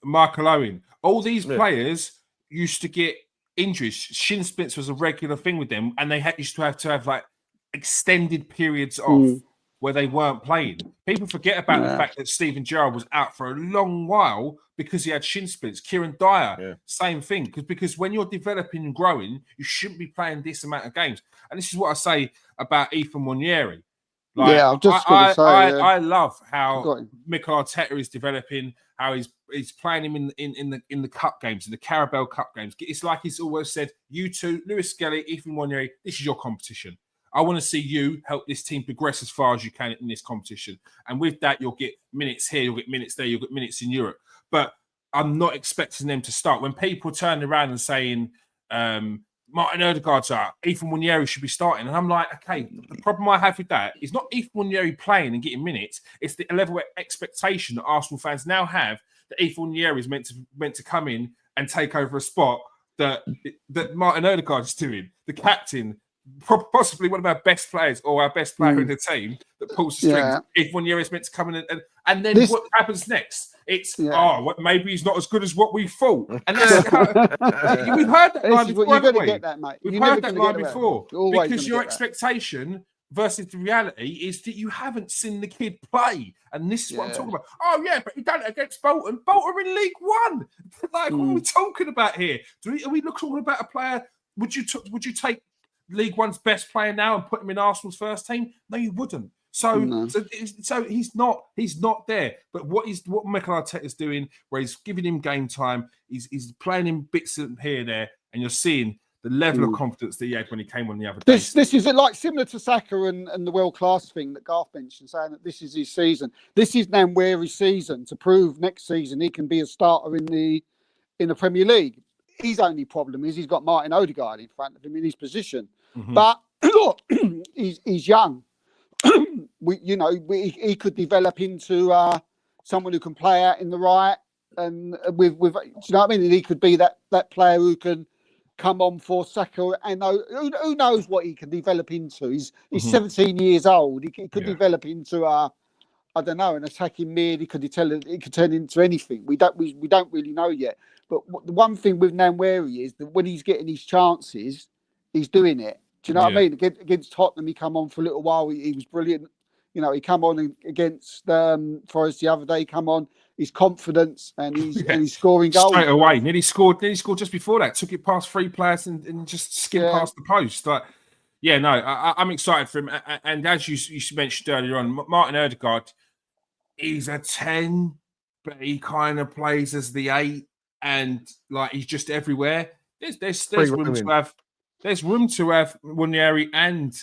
Michael Owen. All these players used to get injuries. Shin splints was a regular thing with them, and they used to have like extended periods off where they weren't playing. People forget about the fact that Steven Gerrard was out for a long while because he had shin splints. Kieran Dyer, same thing. Because when you're developing and growing, you shouldn't be playing this amount of games. And this is what I say about Ethan Nwaneri. Like, I'm just going to say, I love how Mikel Arteta is developing, how he's playing him in the cup games, in the Carabao Cup games. It's like he's always said, you two, Lewis Skelly, Ethan Nwaneri, this is your competition. I want to see you help this team progress as far as you can in this competition. And with that, you'll get minutes here, you'll get minutes there, you'll get minutes in Europe. But I'm not expecting them to start. When people turn around and saying, Martin Odegaard's out, Ethan Nwaneri should be starting. And I'm like, okay, the problem I have with that is not Ethan Nwaneri playing and getting minutes. It's the level of expectation that Arsenal fans now have that Ethan Nwaneri is meant to come in and take over a spot that Martin Odegaard is doing. The captain, possibly one of our best players or our best player in the team that pulls the strings. Ethan Nwaneri is meant to come in and then what happens next? It's maybe he's not as good as what we thought, and that's we've heard that line before. You're going to get that, mate. We've heard that line before because your expectation versus the reality is that you haven't seen the kid play, and this is what I'm talking about. Oh yeah, but he done it against Bolton. Bolton are in League One. Like, what are we talking about here? Are we talking about a player? Would you take League One's best player now and put him in Arsenal's first team? No, you wouldn't. So he's not there. But what Mikel Arteta is doing, where he's giving him game time, he's playing him bits here and there, and you're seeing the level of confidence that he had when he came on the other day. This is like similar to Saka and the world class thing that Garth mentioned, saying that this is his season. This is Nwaneri's season to prove next season he can be a starter in the Premier League. His only problem is he's got Martin Odegaard in front of him in his position. But look, he's young. He could develop into someone who can play out in the right, and with do you know what I mean? And he could be that player who can come on for Saka, and who knows what he can develop into. He's 17 years old. He could develop into I don't know, an attacking mid. He could turn into anything. We don't really know yet. But the one thing with Nwaneri is that when he's getting his chances, he's doing it. Do you know what I mean? Against Tottenham, he come on for a little while. He was brilliant. You know, he come on against Forest the other day. Come on, his confidence and he's scoring goals straight away. Nearly scored just before that. Took it past 3 players and just skimmed past the post. But I'm excited for him. And as you mentioned earlier on, Martin Odegaard, he's a 10, but he kind of plays as the 8, and like he's just everywhere. There's room to have. There's room to have Nwaneri and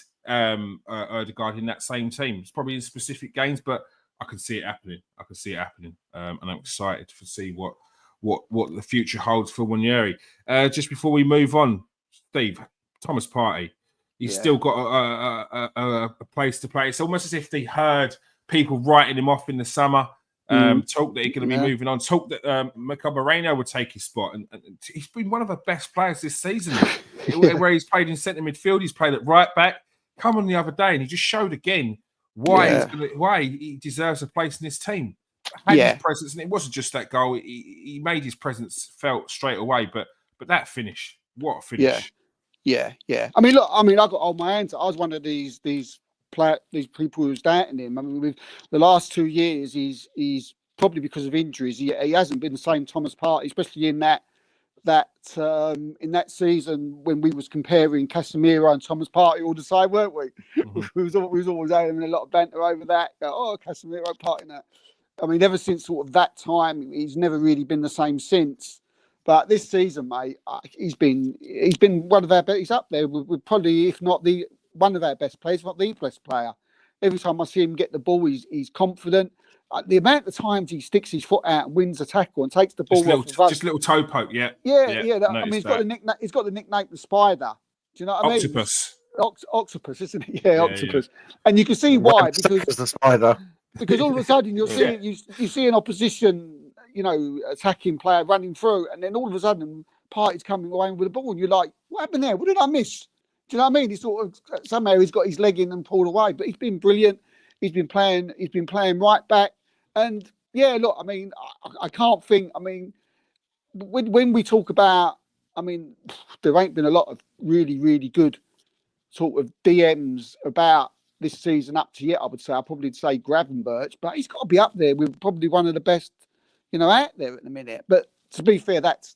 Odegaard in that same team. It's probably in specific games, but I can see it happening. And I'm excited to see what the future holds for Nwaneri. Just before we move on, Steve, Thomas Partey, he's still got a place to play. It's almost as if they heard people writing him off in the summer. Talk that he's going to be moving on. Talk that Mikel Moreno would take his spot, and he's been one of the best players this season. Where he's played in centre midfield, he's played at right back. Come on the other day, and he just showed again why he deserves a place in this team. His presence, and it wasn't just that goal. He made his presence felt straight away. But that finish, What a finish! Yeah. I mean, look. I got all my hands. I was one of these people who's doubting him. I mean, with the last 2 years, he's probably because of injuries. He hasn't been the same Thomas Partey, especially in that season when we was comparing Casemiro and Thomas Partey all the time, weren't we? Mm-hmm. we was always having a lot of banter over that. Casemiro, Partey, that. I mean, ever since sort of that time, he's never really been the same since. But this season, mate, he's been one of our best. He's up there with probably, if not one of our best players, if not the best player. Every time I see him get the ball, he's confident. The amount of times he sticks his foot out and wins a tackle and takes the ball off. Just little toe poke, yeah. I mean, he's got the nickname the Spider. Do you know what I mean? Octopus. Octopus, isn't it? Yeah, Octopus. Yeah. And you can see why, because the Spider. Because all of a sudden you see an opposition, attacking player running through, and then all of a sudden Partey's coming away with the ball, and you're like, what happened there? What did I miss? Do you know what I mean? He sort of somehow he's got his leg in and pulled away, but he's been brilliant. He's been playing right back, and yeah, look, I mean, I can't think. I mean, when we talk about, I mean, there ain't been a lot of really, really good sort of DMs about this season up to yet. I would say I'd probably say Gravenberch, but he's got to be up there with probably one of the best, out there at the minute. But to be fair, that's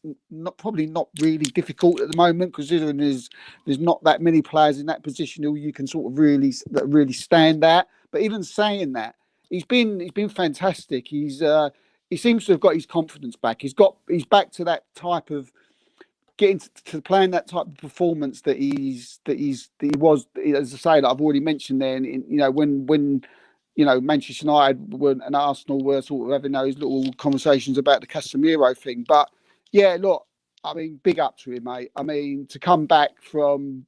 probably not really difficult at the moment, considering there's not that many players in that position who you can sort of really stand at. But even saying that, he's been fantastic. He seems to have got his confidence back. He's back to that type of getting to playing that type of performance that he was, as I say, that I've already mentioned there. When Manchester United and Arsenal were sort of having those little conversations about the Casemiro thing. But yeah, look, I mean, big up to him, mate. I mean, to come back from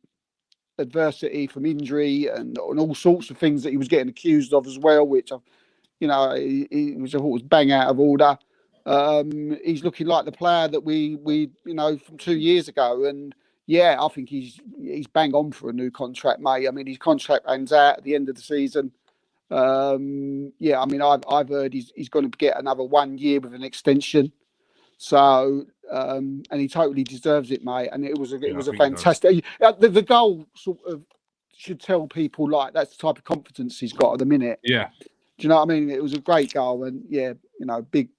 adversity, from injury, and all sorts of things that he was getting accused of as well, which he was bang out of order. He's looking like the player that we from 2 years ago, and yeah, I think he's bang on for a new contract, mate. I mean, his contract ends out at the end of the season. I mean, I've heard he's going to get another 1 year with an extension. So, and he totally deserves it, mate. And it was a fantastic. The goal sort of should tell people like that's the type of confidence he's got at the minute. Yeah. Do you know what I mean? It was a great goal, and yeah, big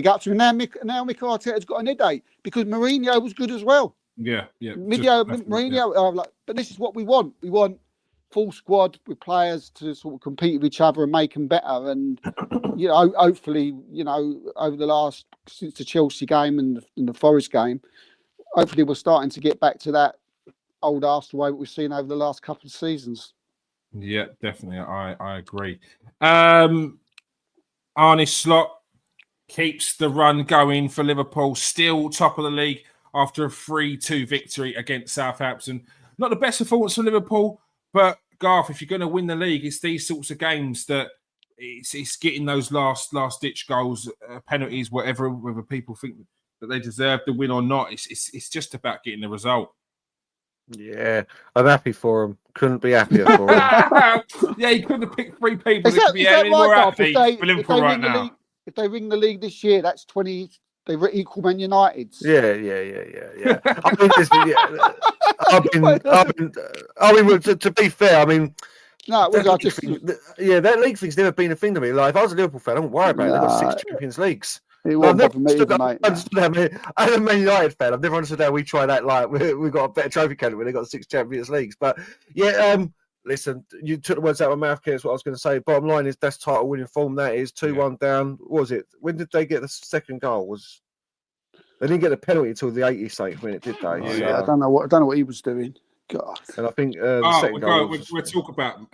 up to him. Now Mikel Arteta's got an headache because Mourinho was good as well. Yeah. Mourinho, but this is what we want. We want full squad with players to sort of compete with each other and make them better. And hopefully, over since the Chelsea game and the Forest game, hopefully we're starting to get back to that old Arsenal way that we've seen over the last couple of seasons. Yeah, definitely. I agree. Arne Slot keeps the run going for Liverpool, still top of the league after a 3-2 victory against Southampton. Not the best performance for Liverpool, but Garth, if you're going to win the league, it's these sorts of games that it's getting those last ditch goals, penalties, whatever, whether people think that they deserve the win or not. It's just about getting the result. Yeah, I'm happy for him. Couldn't be happier for him. Yeah, he couldn't have picked 3 people that could be any more happy for Liverpool right now. If they win the league this year, that's 20. They equal Man United's. Yeah. I mean, to be fair, I mean, no, that league thing's never been a thing to me. Like, if I was a Liverpool fan, I wouldn't worry about it. They've got 6 Champions Leagues. It won't bother me, mate. As a Man United fan, I've never understood how we try that. Like, we've got a better trophy category. They've got 6 Champions Leagues. But yeah, listen, you took the words out of my mouth, Keir, is what I was going to say. Bottom line is that's title winning form. That is 2-1 down. What was it? When did they get the second goal? They didn't get the penalty until the 80th minute, did they? Yeah, so, I don't know what he was doing. God. And I think the second goal. We'll talk about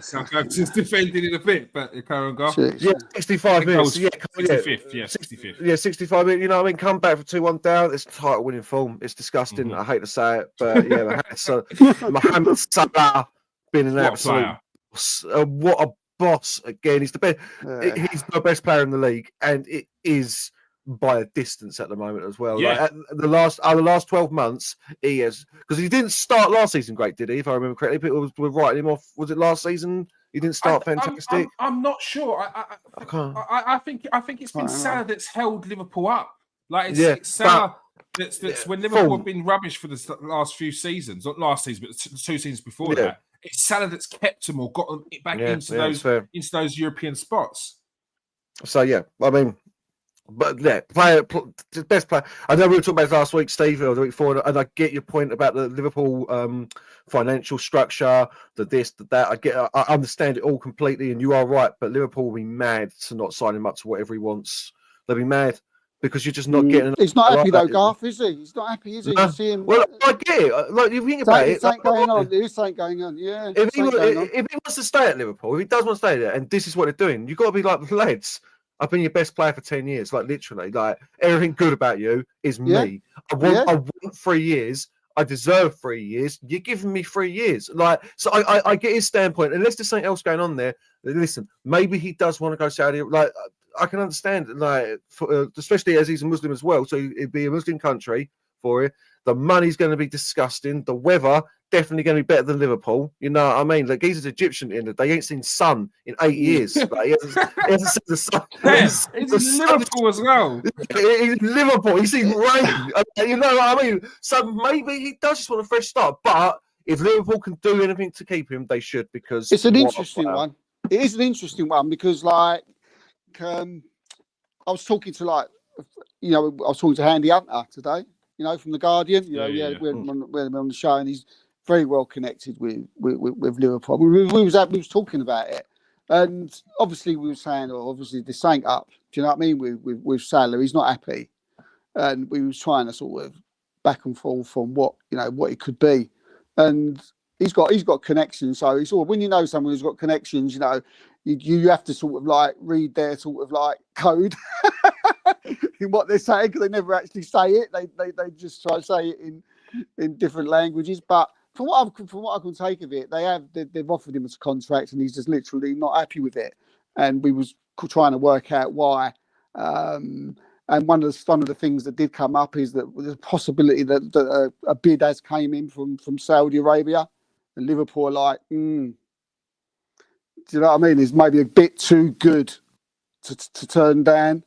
Southampton's defending in a bit, but Karen Goff. Yeah, 65 minutes. 65th. Yeah, 65th. Yeah, 65 minutes. You know what I mean? Come back for 2-1 down. It's title winning form. It's disgusting. Mm-hmm. I hate to say it, but yeah, Mohamed Salah been an absolute. What a boss again. He's the best. He's the best player in the league, and it is by a distance at the moment as well. Yeah. Like the last 12 months, he has, because he didn't start last season great, did he? If I remember correctly, people were writing him off. Was it last season? He didn't start fantastic. I'm not sure. I think it's been Salah that's held Liverpool up. Like it's Salah. That's when Liverpool have been rubbish for the last few seasons, not last season, but the 2 seasons before that. It's Salah that's kept them or got them back into those European spots. So I mean, but best player. I know we were talking about last week, Steve, or the week before, and I get your point about the Liverpool financial structure, the this, the that. I understand it all completely, and you are right. But Liverpool will be mad to not sign him up to whatever he wants. They'll be mad. Because you're just not getting. He's not happy though, Garth, is he? He's not happy, is he? No. See him, well, I get it. Like you think about it, something going on. There is something going on. Yeah. If he wants to stay at Liverpool, if he does want to stay there, and this is what they're doing, you've got to be like, lads, I've been your best player for 10 years. Like literally, like everything good about you is me. I want 3 years. I deserve 3 years. You're giving me 3 years. Like, so I get his standpoint. Unless there's something else going on there. Listen, maybe he does want to go Saudi. Like, I can understand, like, especially as he's a Muslim as well. So it'd be a Muslim country for it. The money's going to be disgusting. The weather definitely going to be better than Liverpool. You know what I mean? Like, he's an Egyptian in the day. He ain't seen sun in 8 years. Like, he hasn't seen the sun. He's in Liverpool as well. He's in Liverpool. He's seen rain. You know what I mean? So maybe he does just want a fresh start. But if Liverpool can do anything to keep him, they should, because it's an interesting one. It is an interesting one because, like, I was talking to I was talking to Handy Hunter today, from The Guardian. We're on the show, and he's very well connected with Liverpool. We was talking about it, and obviously we were saying, obviously there's something up. Do you know what I mean? With Salah, he's not happy, and we was trying to sort of back and forth on what it could be, and he's got connections. So it's all when you know someone who's got connections, you have to sort of like read their sort of like code in what they're saying, because they never actually say it. They just try to say it in different languages. But from what I can take of it, they've offered him a contract, and he's just literally not happy with it. And we was trying to work out why. And one of the things that did come up is that there's a possibility that a bid has came in from Saudi Arabia, and Liverpool are like, do you know what I mean? It's maybe a bit too good to turn down.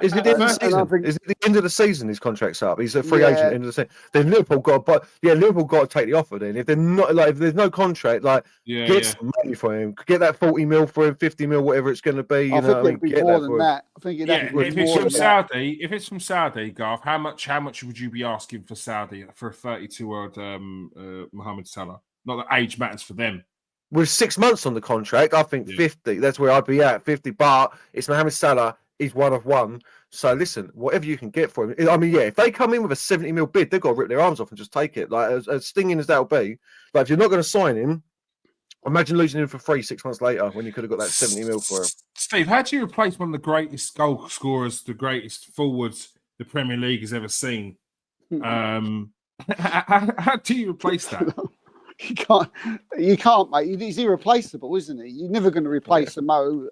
Is it the end of the season? Is it the end of the season? His contract's up. He's a free agent end of the season. Then Liverpool got to take the offer. Then if they're not if there's no contract, get some money for him. Get that 40 mil for him, 50 mil, whatever it's going to be. I think it'd be more than that. I think if it's from Saudi, Garth, how much would you be asking for Saudi for a 32-year-old Mohamed Salah? Not that age matters for them. With 6 months on the contract, I think 50. That's where I'd be at, 50. But it's Mohamed Salah. He's one of one. So listen, whatever you can get for him. I mean, if they come in with a 70 mil bid, they've got to rip their arms off and just take it. Like, as stinging as that'll be. Like, if you're not going to sign him, imagine losing him for free 6 months later when you could have got that 70 mil for him. Steve, how do you replace one of the greatest goal scorers, the greatest forwards the Premier League has ever seen? How do you replace that? You can't, mate. He's irreplaceable, isn't he? You're never going to replace a Mo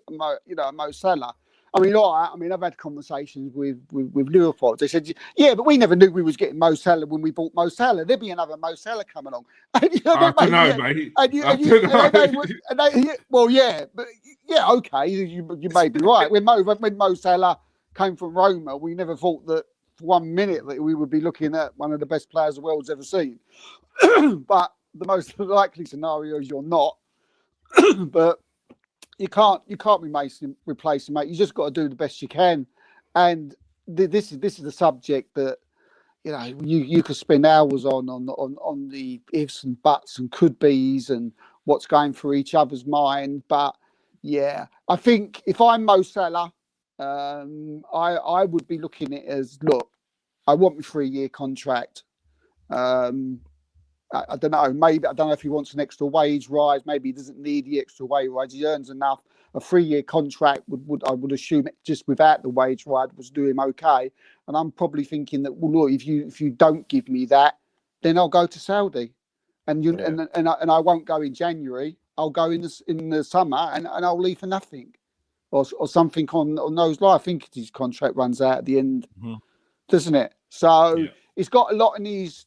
Salah. I mean, I've had conversations with Liverpool. They said, but we never knew we was getting Mo Salah when we bought Mo Salah. There'd be another Mo Salah coming along. I don't know, mate. Okay, you may be right. When Mo Salah came from Roma, we never thought that for 1 minute that we would be looking at one of the best players the world's ever seen. But the most likely scenario is you're not. But you can't replace him, mate. You just got to do the best you can. And this is a subject that you could spend hours on the ifs and buts and could be's and what's going through each other's mind. But I think if I'm Mo Salah, I would be looking at it as, look, I want my 3-year contract. I don't know. Maybe I don't know if he wants an extra wage rise. Maybe he doesn't need the extra wage rise. He earns enough. A 3-year contract I would assume just without the wage rise was do him okay. And I'm probably thinking that, well, look, if you don't give me that, then I'll go to Saudi, and I won't go in January. I'll go in the summer, and I'll leave for nothing, or something on those lines. I think his contract runs out at the end, doesn't it? So he's got a lot in his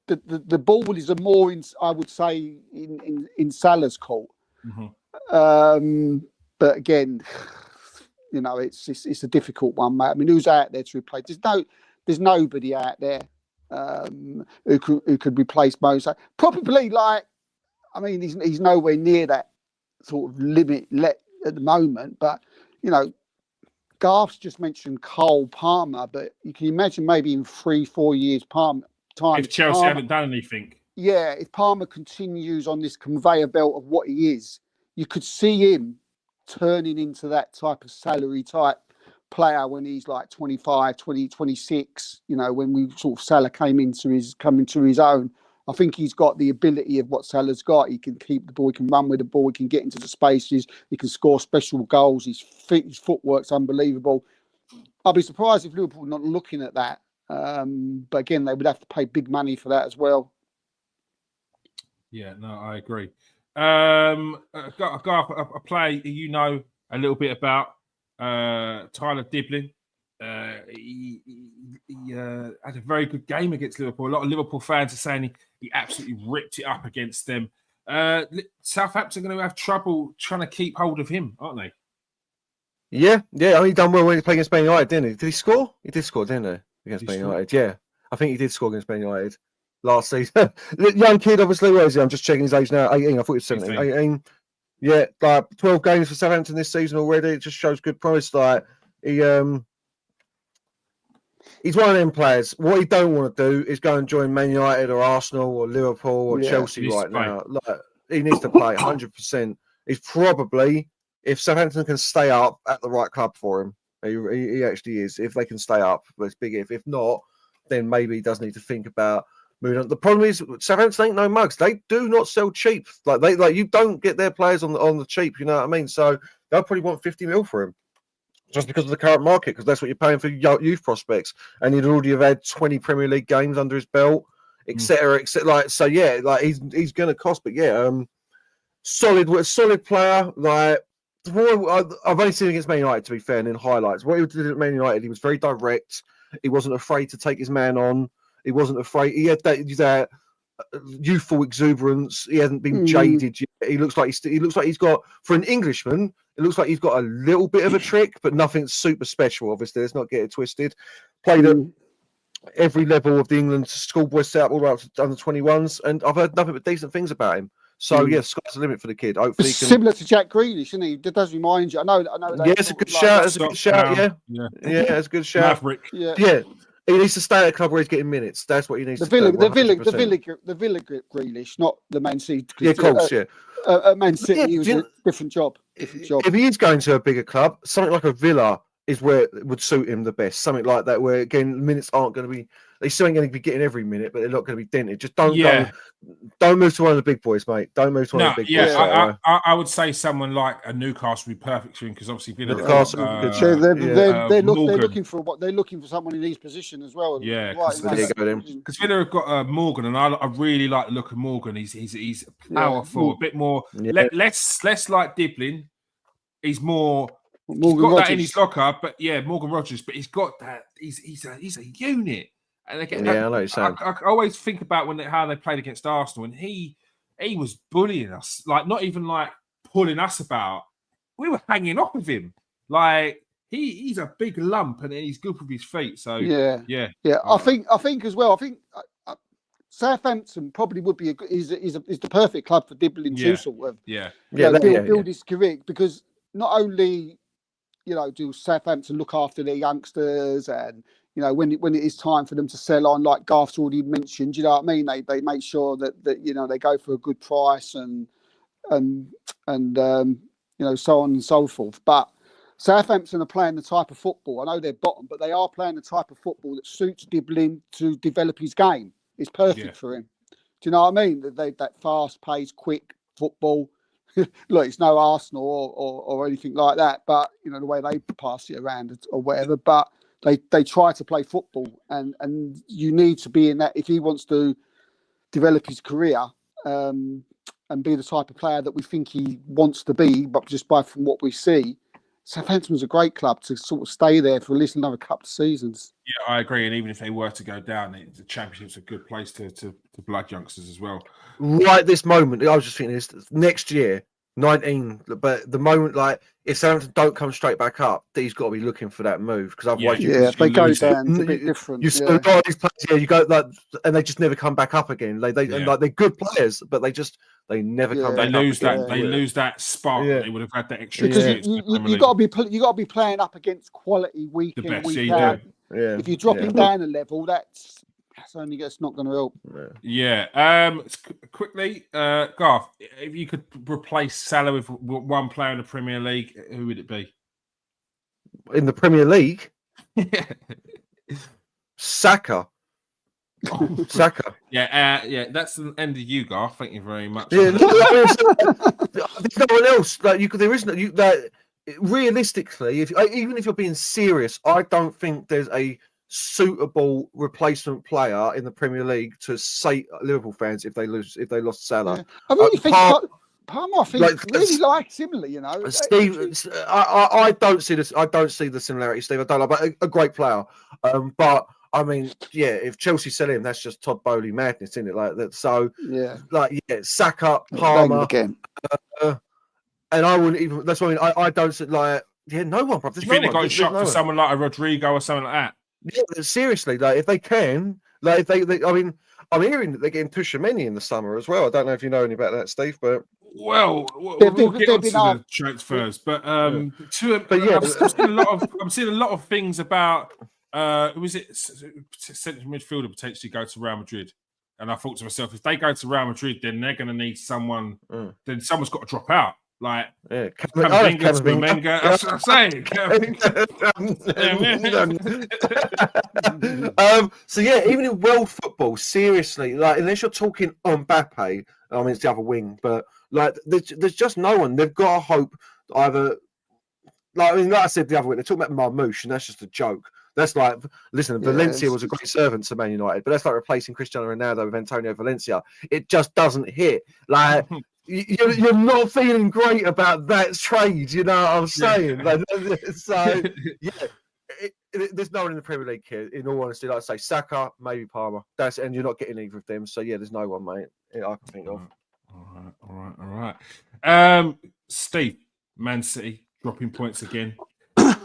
The ball is more I would say in Salah's court, but again, it's a difficult one, mate. I mean, who's out there to replace? There's nobody out there who could replace Mo Salah. Probably he's nowhere near that sort of limit at the moment. But Garth's just mentioned Cole Palmer, but you can imagine maybe in 3-4 years time, if Chelsea haven't done anything. Yeah, if Palmer continues on this conveyor belt of what he is, you could see him turning into that type of salary type player when he's like 25, 20, 26, when we sort of Salah coming to his own. I think he's got the ability of what Salah's got. He can keep the ball, he can run with the ball, he can get into the spaces, he can score special goals. His footwork's unbelievable. I'll be surprised if Liverpool are not looking at that. But again, they would have to pay big money for that as well. Yeah, no, I agree. Garth, a play a little bit about, Tyler Diblin. He had a very good game against Liverpool. A lot of Liverpool fans are saying he absolutely ripped it up against them. Southampton are going to have trouble trying to keep hold of him, aren't they? Yeah. I mean, he done well when he played against Man United, didn't he? Did he score? He did score, didn't he? Against Man United, yeah. I think he did score against Man United last season. Young kid, obviously. Where is he? I'm just checking his age now. 18. I thought he was 17. 18. Yeah, like 12 games for Southampton this season already. It just shows good promise. Like he's one of them players. What he don't want to do is go and join Man United or Arsenal or Liverpool or Chelsea right now. Like he needs to play 100%. He's probably, if Southampton can stay up, at the right club for him. He actually is. If they can stay up, but it's big if. If not, then maybe he does need to think about moving on. The problem is Southampton ain't no mugs. They do not sell cheap. Like you don't get their players on the cheap. You know what I mean? So they'll probably want 50 mil for him, just because of the current market, because that's what you're paying for youth prospects, and he'd already have had 20 Premier League games under his belt, etc. Like so, yeah. Like he's going to cost, but yeah, solid player. Like I've only seen him against Man United, to be fair, and in highlights. What he did at Man United, he was very direct. He wasn't afraid to take his man on. He wasn't afraid. He had that youthful exuberance. He hasn't been jaded yet. He looks like he's got, for an Englishman, it looks like he's got a little bit of a trick, but nothing super special. Obviously, let's not get it twisted. Played at every level of the England schoolboy setup, all the way up to under 21s, and I've heard nothing but decent things about him. So yeah, sky's the limit for the kid. Hopefully, similar to Jack Grealish, isn't he? That does remind you. I know. Yeah, it's a good shout. It's a good shout. Yeah, it's a good shout. Maverick. Yeah. He needs to stay at a club where he's getting minutes. That's what he needs to do. The Villa Grealish, not the Man City. Yeah, of course, Man City was a different job. If he is going to a bigger club, something like a Villa is where it would suit him the best. Something like that, where again minutes aren't going to be. They still ain't going to be getting every minute, but they're not going to be dented. Just don't move to one of the big boys, mate. Don't move to one of the big boys. I would say someone like a Newcastle would be perfect for him, because obviously Villa. They're looking for someone in his position as well. Yeah, because Villa have got Morgan, and I really like the look of Morgan. He's powerful, a bit more less like Diblin. He's more. He's got that in his locker, but Morgan Rogers. But he's got that. He's a unit. And again, I know what you're saying. I always think about how they played against Arsenal, and he was bullying us, like not even like pulling us about. We were hanging off with him. Like he's a big lump, and he's good with his feet. So yeah. I think as well. I think Southampton probably would be is the perfect club for Diblin to sort of build his career, because not only do Southampton look after their youngsters, and when it is time for them to sell on, like Garth's already mentioned, you know what I mean? They make sure that they go for a good price and so on and so forth. But Southampton are playing the type of football. I know they're bottom, but they are playing the type of football that suits Diblin to develop his game. It's perfect for him. Do you know what I mean? That fast-paced, quick football. Look, it's no Arsenal or anything like that, but the way they pass it around or whatever. But they try to play football, and you need to be in that if he wants to develop his career and be the type of player that we think he wants to be. But just from what we see, Southampton's a great club to sort of stay there for at least another couple of seasons. Yeah, I agree. And even if they were to go down, the Championship's a good place to blood youngsters as well. Right this moment, I was just thinking this next year. 19. But the moment, like, if Southampton don't come straight back up, he's got to be looking for that move because otherwise, if they go down, it's a bit different. You see a lot of these players, you go like, and they just never come back up again. And like they're good players, but they never come back. They lose that spark. They would have had that extra. Because you got to be playing up against quality week in, week out. Yeah. If you're dropping down a level, that's not going to help. Quickly, Garth, if you could replace Salah with one player in the Premier League, who would it be? In the Premier League? Saka. Saka. Yeah, that's the end of you, Garth. Thank you very much. Yeah, there's no one else. Like there isn't. Realistically, even if you're being serious, I don't think there's a suitable replacement player in the Premier League to say Liverpool fans if they lost Salah. Yeah. I really think Palmer, I think really likes similar. You know, Steve. I don't see this. I don't see the similarity, Steve. I don't know, but a great player. But I mean, if Chelsea sell him, that's just Todd Bowley madness, isn't it? Like that. So Saka, Palmer again. And I wouldn't even. That's what I don't see. Like, no one. There's no one. Got shot for someone like a Rodrigo or something like that. Yeah, seriously. Like, if they can, like, if they I mean, I'm hearing that they're getting Tushimeni in the summer as well. I don't know if you know anything about that, Steve. But we'll get onto the transfers. But I'm seeing a lot of things about. Who is it? Central midfielder potentially go to Real Madrid. And I thought to myself, if they go to Real Madrid, then they're going to need someone. Then someone's got to drop out. Like, Kamavinga. That's what I'm saying. So even in world football, seriously, like unless you're talking Mbappe, I mean it's the other wing, but like there's just no one. They've got to hope either. Like I said the other week, they're talking about Marmoush, and that's just a joke. That's like, listen, Valencia was a great servant to Man United, but that's like replacing Cristiano Ronaldo with Antonio Valencia. It just doesn't hit. Like, you're not feeling great about that trade, you know what I'm saying? Like, so, there's no one in the Premier League here, in all honesty. Like I say, Saka, maybe Palmer. And you're not getting either of them. So, there's no one, mate, I can think of. All right. Steve, Man City, dropping points again.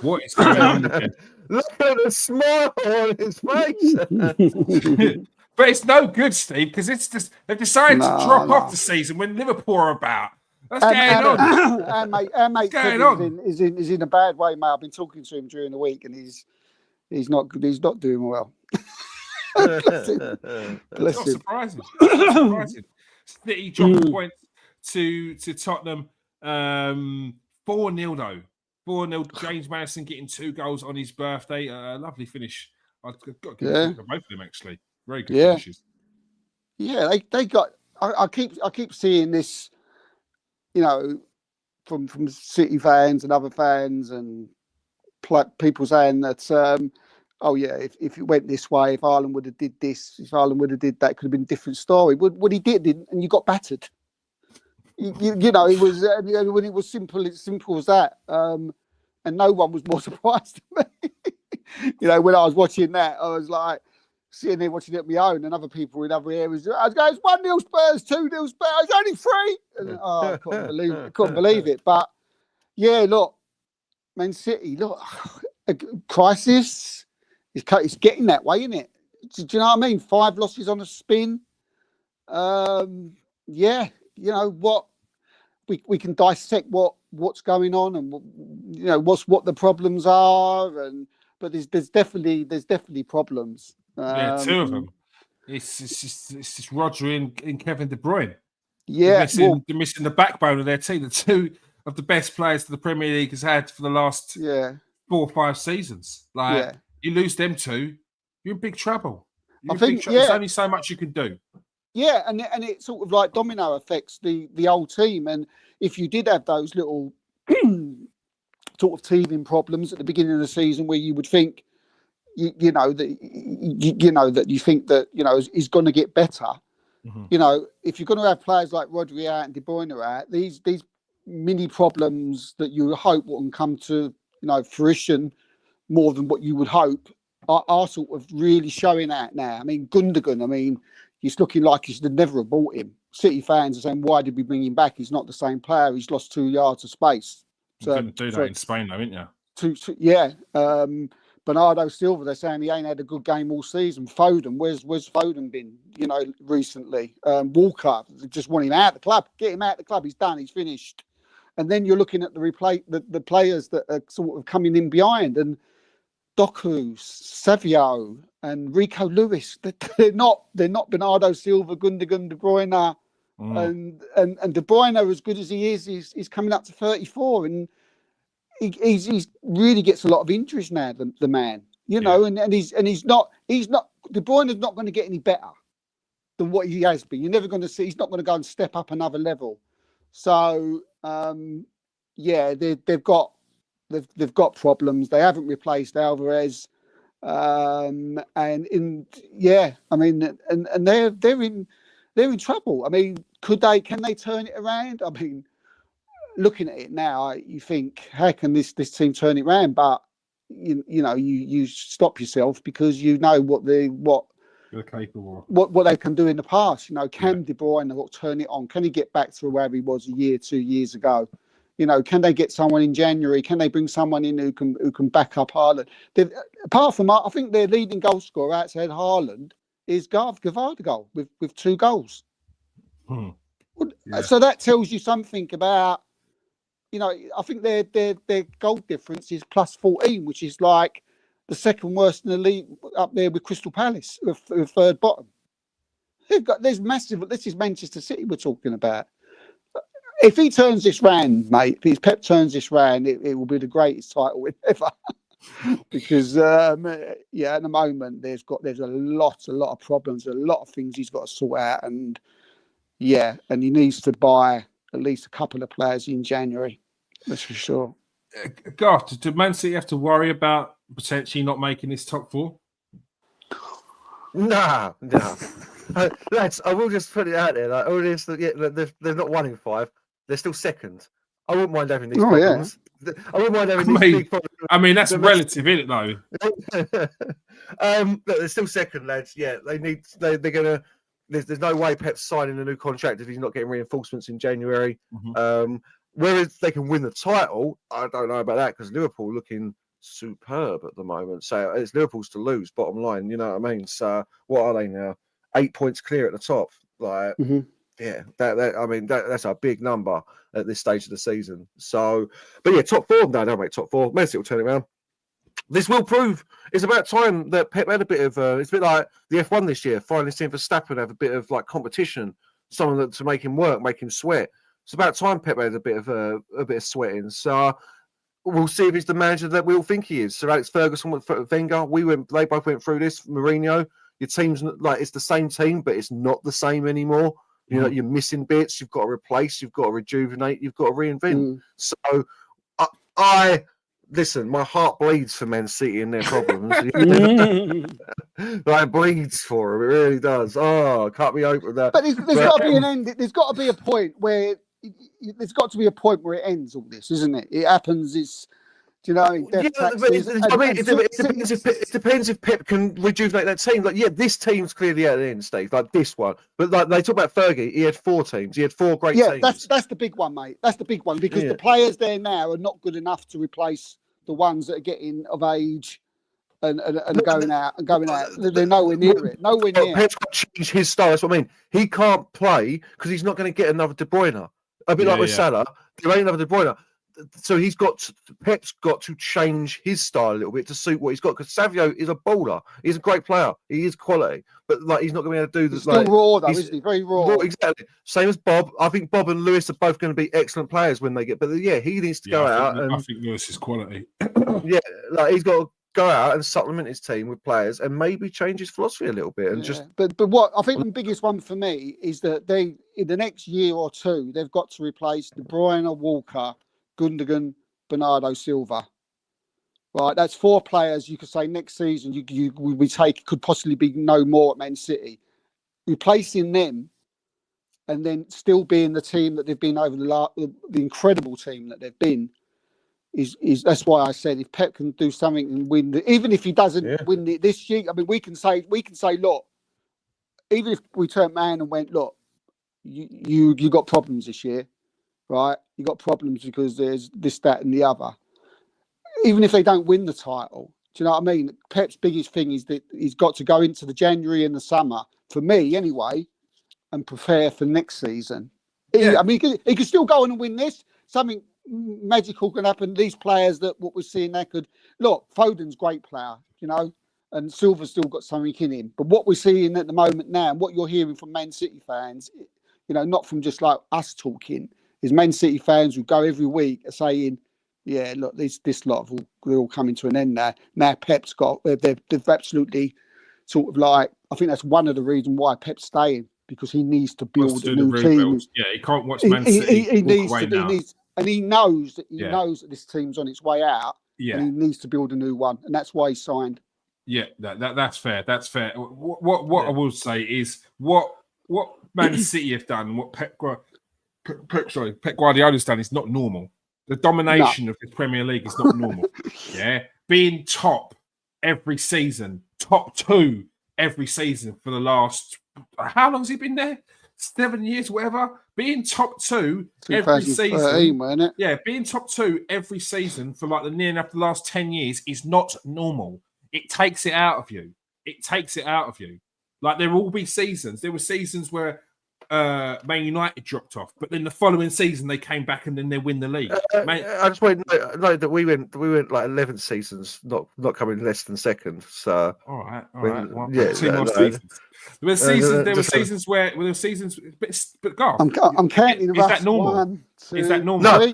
What is going on again? Look at the smile on his face. But it's no good, Steve, because it's just they've decided to drop off the season when Liverpool are about. What's going on? And mate, is in a bad way, mate. I've been talking to him during the week, and he's not doing well. Bless him. Not surprising. City dropping points to Tottenham. 4-0 though. 4-0. James Maddison getting 2 goals on his birthday. Lovely finish. I've got to give both of them actually. Very good finishes. Yeah, they got. I keep seeing this, you know, from City fans and other fans and people saying that, if it went this way, if Ireland would have did this, if Ireland would have did that, could have been a different story. What he did, and you got battered. You know, it was when it was simple as that, and no one was more surprised than me. You know, when I was watching that, I was like sitting there watching it on my own, and other people in other areas. I was going, 1-0 Spurs, 2-0 Spurs, only 3. And, I couldn't believe it. But yeah, look, Man City, look, a crisis. It's getting that way, isn't it? Do you know what I mean? 5 losses on a spin. You know what? We can dissect what's going on and you know what the problems are, but there's definitely problems. 2 of them. It's just Rodri and Kevin De Bruyne. Yeah, they're missing the backbone of their team. The 2 of the best players the Premier League has had for the last 4 or 5 seasons. You lose them 2, you're in big trouble. There's only so much you can do. Yeah, and it sort of like domino affects the whole team. And if you did have those little sort of teething problems at the beginning of the season, where you would think, you think that is going to get better. Mm-hmm. You know, if you're going to have players like Rodri out and De Bruyne out, these mini problems that you hope wouldn't come to fruition more than what you would hope are sort of really showing out now. I mean, Gundogan. He's looking like you should have never have bought him. City fans are saying, why did we bring him back? He's not the same player. He's lost 2 yards of space. So, you're going to do that in Spain, though, aren't you? Yeah. Bernardo Silva, they're saying he ain't had a good game all season. Foden, where's Foden been, recently? Walker, they just want him out of the club. Get him out of the club. He's done. He's finished. And then you're looking at the players that are sort of coming in behind. And Doku, Savio, and Rico Lewis, they're not Bernardo Silva, Gundogan, De Bruyne. And De Bruyne, as good as he is, he's coming up to 34. And he's really gets a lot of injuries now, the man, and he's not De Bruyne is not going to get any better than what he has been. You're never going to see, he's not going to go and step up another level. So they've got problems. They haven't replaced Alvarez, and they're in trouble. I mean, can they turn it around? I mean, looking at it now, you think, how can this team turn it around? But you stop yourself because you know what they're capable, what they can do in the past. Can De Bruyne turn it on? Can he get back to where he was a year, 2 years ago? Can they get someone in January? Can they bring someone in who can back up Haaland? Apart from, I think their leading goal scorer outside Haaland is Gvardiol with 2 goals. So that tells you something about. I think their goal difference is plus 14, which is like the second worst in the league, up there with Crystal Palace, who are third bottom. There's massive. This is Manchester City we're talking about. If he turns this round, mate, if Pep turns this round, it will be the greatest title win ever. Because at the moment there's a lot of problems, a lot of things he's got to sort out, and he needs to buy at least a couple of players in January. That's for sure. Garth, did Man City have to worry about potentially not making this top 4? No. Lads, I will just put it out there. Like all this, they're not 1 in 5. They're still second. I wouldn't mind having these problems. Yeah. I wouldn't mind having these big problems. I mean, that's relative, isn't it, though? Look, they're still second, lads. Yeah, they're gonna. There's no way Pep's signing a new contract if he's not getting reinforcements in January. Whereas they can win the title, I don't know about that because Liverpool looking superb at the moment. So it's Liverpool's to lose, bottom line. You know what I mean? So what are they now? 8 points clear at the top. Like, yeah, that's a big number at this stage of the season. So, but yeah, top 4. No, don't make top 4. Man City will turn it around. This will prove it's about time that Pep had a bit of. It's a bit like the F1 this year. Finally seeing Verstappen have a bit of like competition, someone to make him work, make him sweat. It's about time Pep had a bit of sweating. So we'll see if he's the manager that we all think he is. Sir Alex Ferguson with Wenger. They both went through this. Mourinho. Your team's like it's the same team, but it's not the same anymore. You know, you're missing bits. You've got to replace. You've got to rejuvenate. You've got to reinvent. So I listen. My heart bleeds for Man City and their problems. Like, it bleeds for them. It really does. Oh, cut me open that. But there's got to be an end. There's got to be a point where it ends. All this, isn't it? It happens. It's. Do you know? It depends if Pep can rejuvenate that team. Like, yeah, this team's clearly at the end, Steve. Like this one, but like they talk about Fergie, he had 4 teams. He had 4 great teams. That's the big one, mate. That's the big one because the players there now are not good enough to replace the ones that are getting of age and going out. They're nowhere near it. Nowhere near. Pep's got to change his style. That's what I mean. He can't play because he's not going to get another De Bruyne. A bit like with Salah, there ain't another De Bruyne. So Pep's got to change his style a little bit to suit what he's got. Because Savio is a baller. He's a great player. He is quality, but like he's not going to be able to do this. He's still raw, though, isn't he? Very raw. Exactly. Same as Bob. I think Bob and Lewis are both going to be excellent players when they get. But yeah, he needs to go out. I think Lewis is quality. Yeah, like he's got to go out and supplement his team with players and maybe change his philosophy a little bit and just. But what I think the biggest one for me is that they in the next year or two they've got to replace De Bruyne, Walker, Gundogan, Bernardo Silva. Right, that's 4 players you could say next season could possibly be no more at Man City. Replacing them and then still being the team that they've been over the incredible team that they've been is that's why I said if Pep can do something and win, even if he doesn't win it this year, I mean we can say look, even if we turned man and went look, you got problems this year, right? You got problems because there's this, that, and the other. Even if they don't win the title, do you know what I mean? Pep's biggest thing is that he's got to go into the January and the summer, for me anyway, and prepare for next season. Yeah. I mean, he could still go on and win this. Something magical can happen. These players that what we're seeing there could look. Foden's a great player, you know, and Silva's still got something in him. But what we're seeing at the moment now, and what you're hearing from Man City fans, you know, not from just like us talking, is Man City fans who go every week are saying, "Yeah, look, this lot they're all coming to an end now. Now Pep's got they've absolutely sort of like I think that's one of the reasons why Pep's staying." Because he needs to build a new team. Yeah, he can't watch Man City. He needs to, and he knows that this team's on its way out. Yeah, and he needs to build a new one, and that's why he signed. Yeah, that's fair. That's fair. What I will say is what Man City have done, what Pep Guardiola's done is not normal. The domination of the Premier League is not normal. Yeah, being top every season, top 2 every season for the last. How long has he been there? 7 years, whatever. Being top 2 every season. Wasn't it? Yeah, being top 2 every season for like the near enough the last 10 years is not normal. It takes it out of you. Like there will be seasons. There were seasons where Man United dropped off, but then the following season they came back and then they win the league. I just want to know that we went like 11 seasons, not coming less than second. So all right. Well, yeah, 2 more seasons. There were seasons where there were seasons, but Garth, I'm counting. Is that normal? 1, 2, is that normal? No,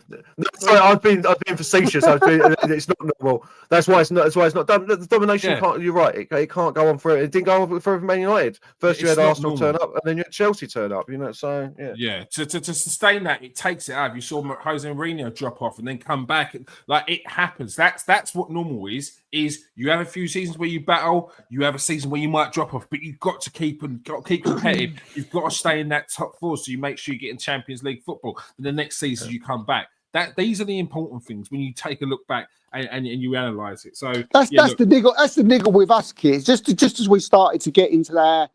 sorry, I've been facetious. It's not normal. That's why it's not done. The domination can't. You're right. It can't go on forever. It didn't go on forever. Man United. First, you had Arsenal turn up, and then you had Chelsea turn up. You know, so yeah. To sustain that, it takes it out. You saw Jose Mourinho drop off and then come back. Like it happens. That's what normal is. Is you have a few seasons where you battle. You have a season where you might drop off, but you've got to keep competitive. You've got to stay in that top 4, so you make sure you get in Champions League football. And the next season you come back. These are the important things when you take a look back and you analyse it. So that's the niggle. That's the niggle with us kids. Just as we started to get into that,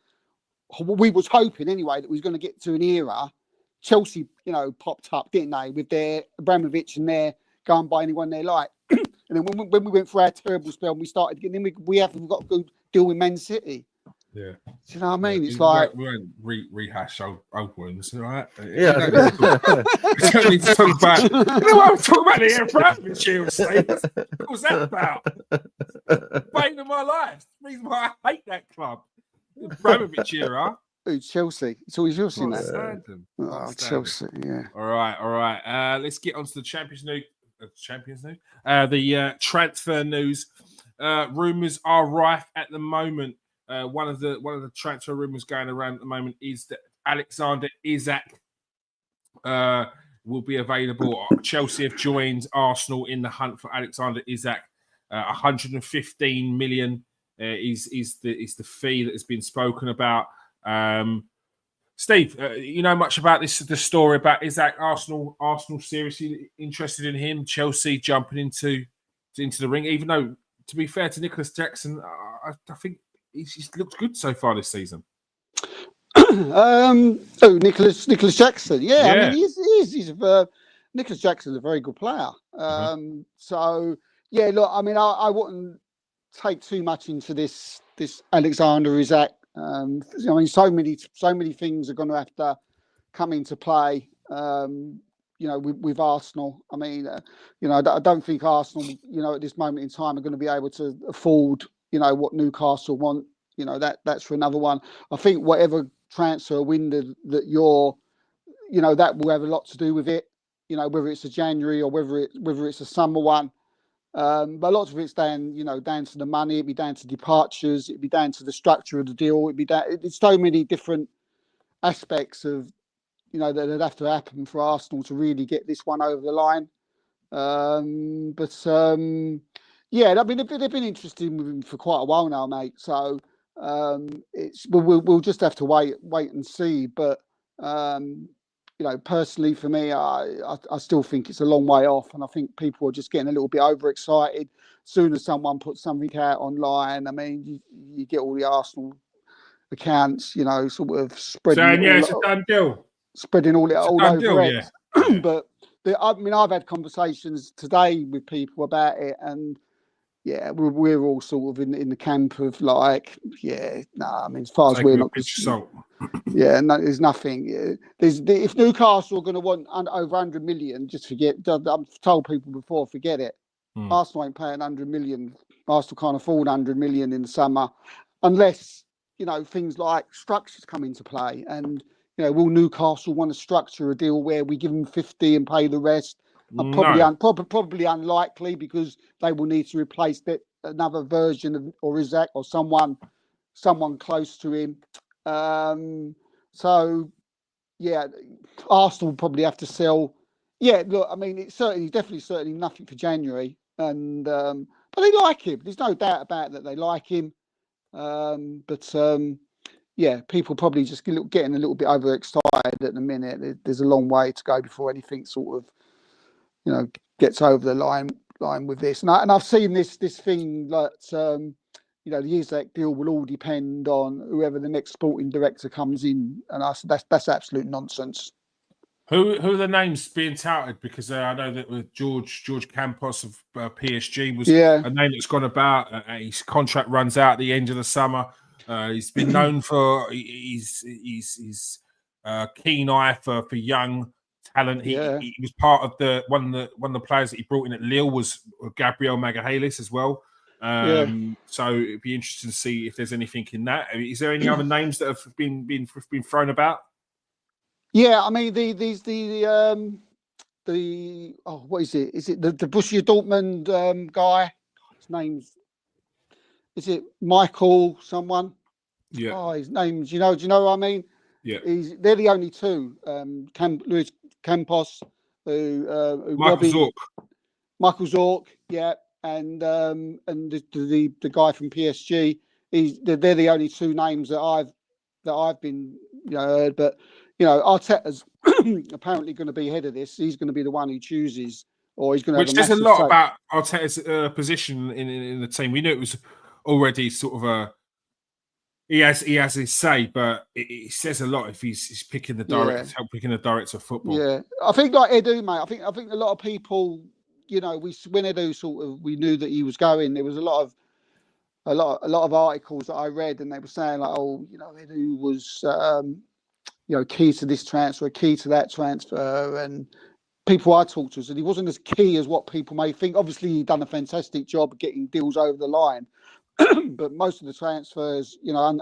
we was hoping anyway that we was going to get to an era. Chelsea, you know, popped up, didn't they, with their Abramovich and their go and buy anyone they like. And then when we went through our terrible spell and we started again, then we've got to go deal with Man City. Yeah. Do you know what I mean? It's like we won't rehash old wounds, all right? Yeah. We don't need to talk about. You know what I'm talking about the Abramovich era, Steve? What was that about? Bane of my life. The reason why I hate that club. Abramovich era. Chelsea. It's always Chelsea now. Chelsea. Yeah. All right. Let's get on to the Champions League. The transfer news. Rumors are rife at the moment. One of the transfer rumors going around at the moment is that Alexander Isak will be available. Chelsea have joined Arsenal in the hunt for Alexander Isak. 115 million is the fee that has been spoken about. Steve, you know much about the story about Isak? Arsenal seriously interested in him. Chelsea jumping into the ring, even though, to be fair to Nicholas Jackson, I think he's looked good so far this season. Nicholas Jackson. Yeah. I mean, he's Nicholas Jackson's a very good player. So yeah, look, I mean, I wouldn't take too much into this Alexander Isak. I mean, so many things are going to have to come into play. You know, with Arsenal. I mean, you know, I don't think Arsenal, you know, at this moment in time are going to be able to afford, you know, what Newcastle want. You know, that's for another one. I think whatever transfer window that you're, you know, that will have a lot to do with it. You know, whether it's a January or whether it's a summer one. But lots of it's down to the money. It'd be down to departures. It'd be down to the structure of the deal. It's so many different aspects of, you know, that'd have to happen for Arsenal to really get this one over the line. Yeah, I mean, they've been interested with him for quite a while now, mate. So we'll just have to wait and see. But you know, personally, for me, I still think it's a long way off, and I think people are just getting a little bit overexcited. As soon as someone puts something out online, I mean, you get all the Arsenal accounts, you know, sort of spreading. So yeah, it's a done deal. spreading all over deal, X. Yeah. But I mean, I've had conversations today with people about it, and yeah, we're all sort of in the camp of like, yeah, I mean, as far as we're not, yeah, no, there's nothing. If Newcastle are going to want over 100 million, just forget. I've told people before, forget it. Arsenal ain't paying 100 million. Arsenal can't afford 100 million in the summer, unless things like structures come into play. And will Newcastle want to structure a deal where we give them 50 and pay the rest? Probably unlikely, because they will need to replace another version of or Isaac or someone close to him. So yeah, Arsenal will probably have to sell. Yeah, look, I mean, it's certainly nothing for January, and but they like him. There's no doubt about that. They like him, but yeah, people probably just getting a little bit overexcited at the minute. There's a long way to go before anything sort of, gets over the line with this. And I've seen this thing that the Isaac deal will all depend on whoever the next sporting director comes in, and I said that's absolute nonsense. Who are the names being touted? Because I know that with George Campos of PSG was a name that's gone about. His contract runs out at the end of the summer. He's been known for his keen eye for young talent. He was part of one of the players that he brought in at Lille was Gabriel Magalhaes as well. So it'd be interesting to see if there's anything in that. Is there any other names that have been thrown about? Yeah, I mean what is it? Is it the Borussia Dortmund guy? His name's, is it Michael someone? Yeah. Oh, his name's, do you know what I mean? Yeah. They're the only two. Luis Campos, Michael Zorc, yeah, and the guy from PSG. They're the only two names that I've been heard. But Arteta's apparently going to be head of this. He's going to be the one who chooses, or he's going to. Which says a lot about Arteta's position in the team. We knew it was already sort of a. He has his say, but it says a lot if he's picking the director, picking the director of football. Yeah, I think like Edu, mate. I think a lot of people, when Edu we knew that he was going. There was a lot of articles that I read, and they were saying like, Edu was, key to this transfer, key to that transfer, and people I talked to said he wasn't as key as what people may think. Obviously, he'd done a fantastic job getting deals over the line. But most of the transfers,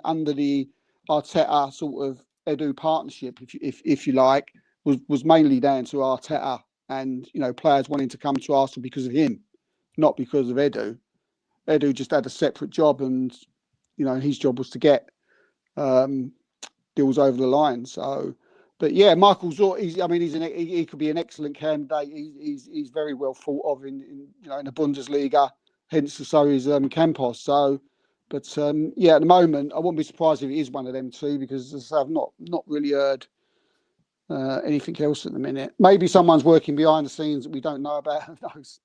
under the Arteta sort of Edu partnership, if you like, was mainly down to Arteta and players wanting to come to Arsenal because of him, not because of Edu. Edu just had a separate job, and his job was to get deals over the line. So, but yeah, Michael Zorc, he could be an excellent candidate. He's very well thought of in the Bundesliga. Hence, so is Campos. So, but at the moment, I wouldn't be surprised if it is one of them two, because I've not really heard anything else at the minute. Maybe someone's working behind the scenes that we don't know about. Who knows?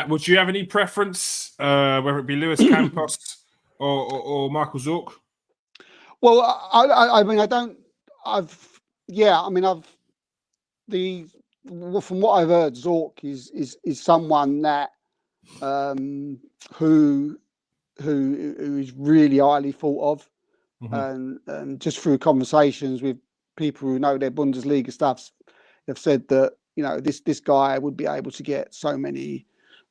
Would you have any preference, whether it be Luis Campos or Michael Zorc? Well, from what I've heard, Zorc is someone that who is really highly thought of, and just through conversations with people who know their Bundesliga stuff, have said that this guy would be able to get so many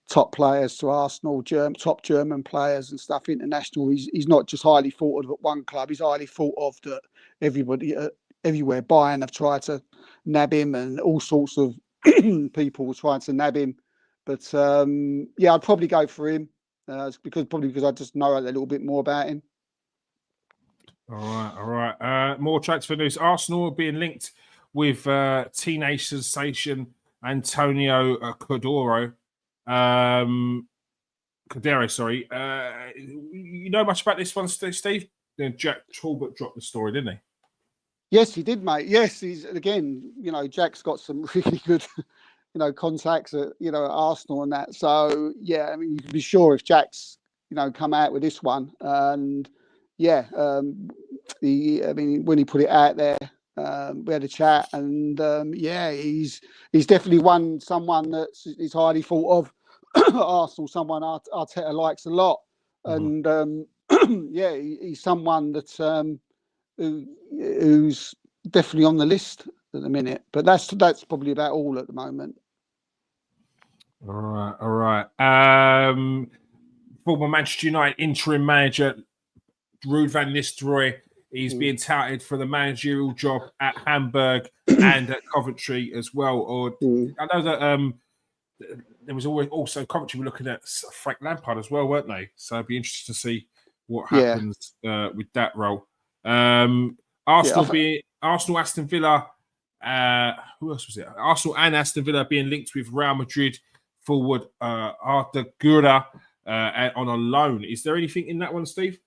top players to Arsenal, top German players and stuff, international. He's not just highly thought of at one club. He's highly thought of that everybody everywhere. Bayern have tried to nab him, and all sorts of people trying to nab him. But I'd probably go for him because I just know a little bit more about him. All right. More transfer news. Arsenal are being linked with teenage sensation Antonio Cordero. Cordero, sorry. You know much about this one, Steve? Jack Talbot dropped the story, didn't he? Yes, he did, mate. Yes, he's again. Jack's got some really good, contacts at Arsenal and that. So yeah, I mean, you can be sure if Jack's come out with this one, and yeah, I mean, when he put it out there, we had a chat, and yeah, he's definitely someone that's is highly thought of at Arsenal. Someone Arteta likes a lot, and yeah, he's someone that's who's definitely on the list at the minute. But that's probably about all at the moment. All right. Former Manchester United interim manager Ruud van Nistelrooy. He's being touted for the managerial job at Hamburg and at Coventry as well. Or I know that there was always also Coventry were looking at Frank Lampard as well, weren't they? So it'd be interesting to see what happens with that role. Arsenal, Aston Villa. Who else was it? Arsenal and Aston Villa being linked with Real Madrid forward Arda Güler on a loan. Is there anything in that one, Steve?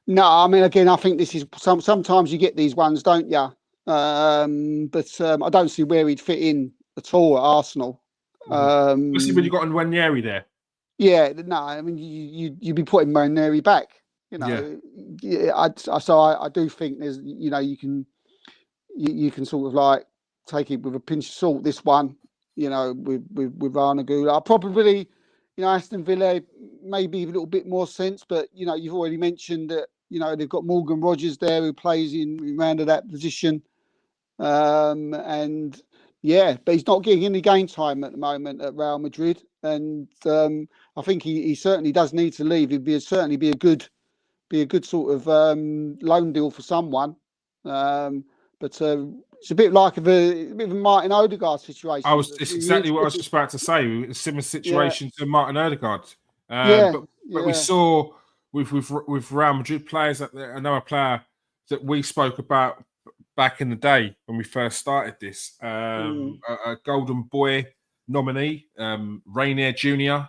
No, I mean, again, I think this is sometimes you get these ones, don't you? But I don't see where he'd fit in at all at Arsenal. Especially when you got Nwaneri there. Yeah, no, I mean, you'd be putting Nwaneri back. You know, I do think there's, you know, you can sort of like take it with a pinch of salt. This one, you know, with Arda Güler, probably, you know, Aston Villa maybe a little bit more sense, but you know, you've already mentioned that, you know, they've got Morgan Rogers there who plays in around that position, and yeah, but he's not getting any game time at the moment at Real Madrid, and I think he certainly does need to leave. It'd certainly be a good sort of loan deal for someone, but it's a bit like a Martin Odegaard situation. It's exactly what I was just about to say. A similar situation to Martin Odegaard. But we saw with Real Madrid players, another player that we spoke about back in the day when we first started this, a Golden Boy nominee, Rainier Jr.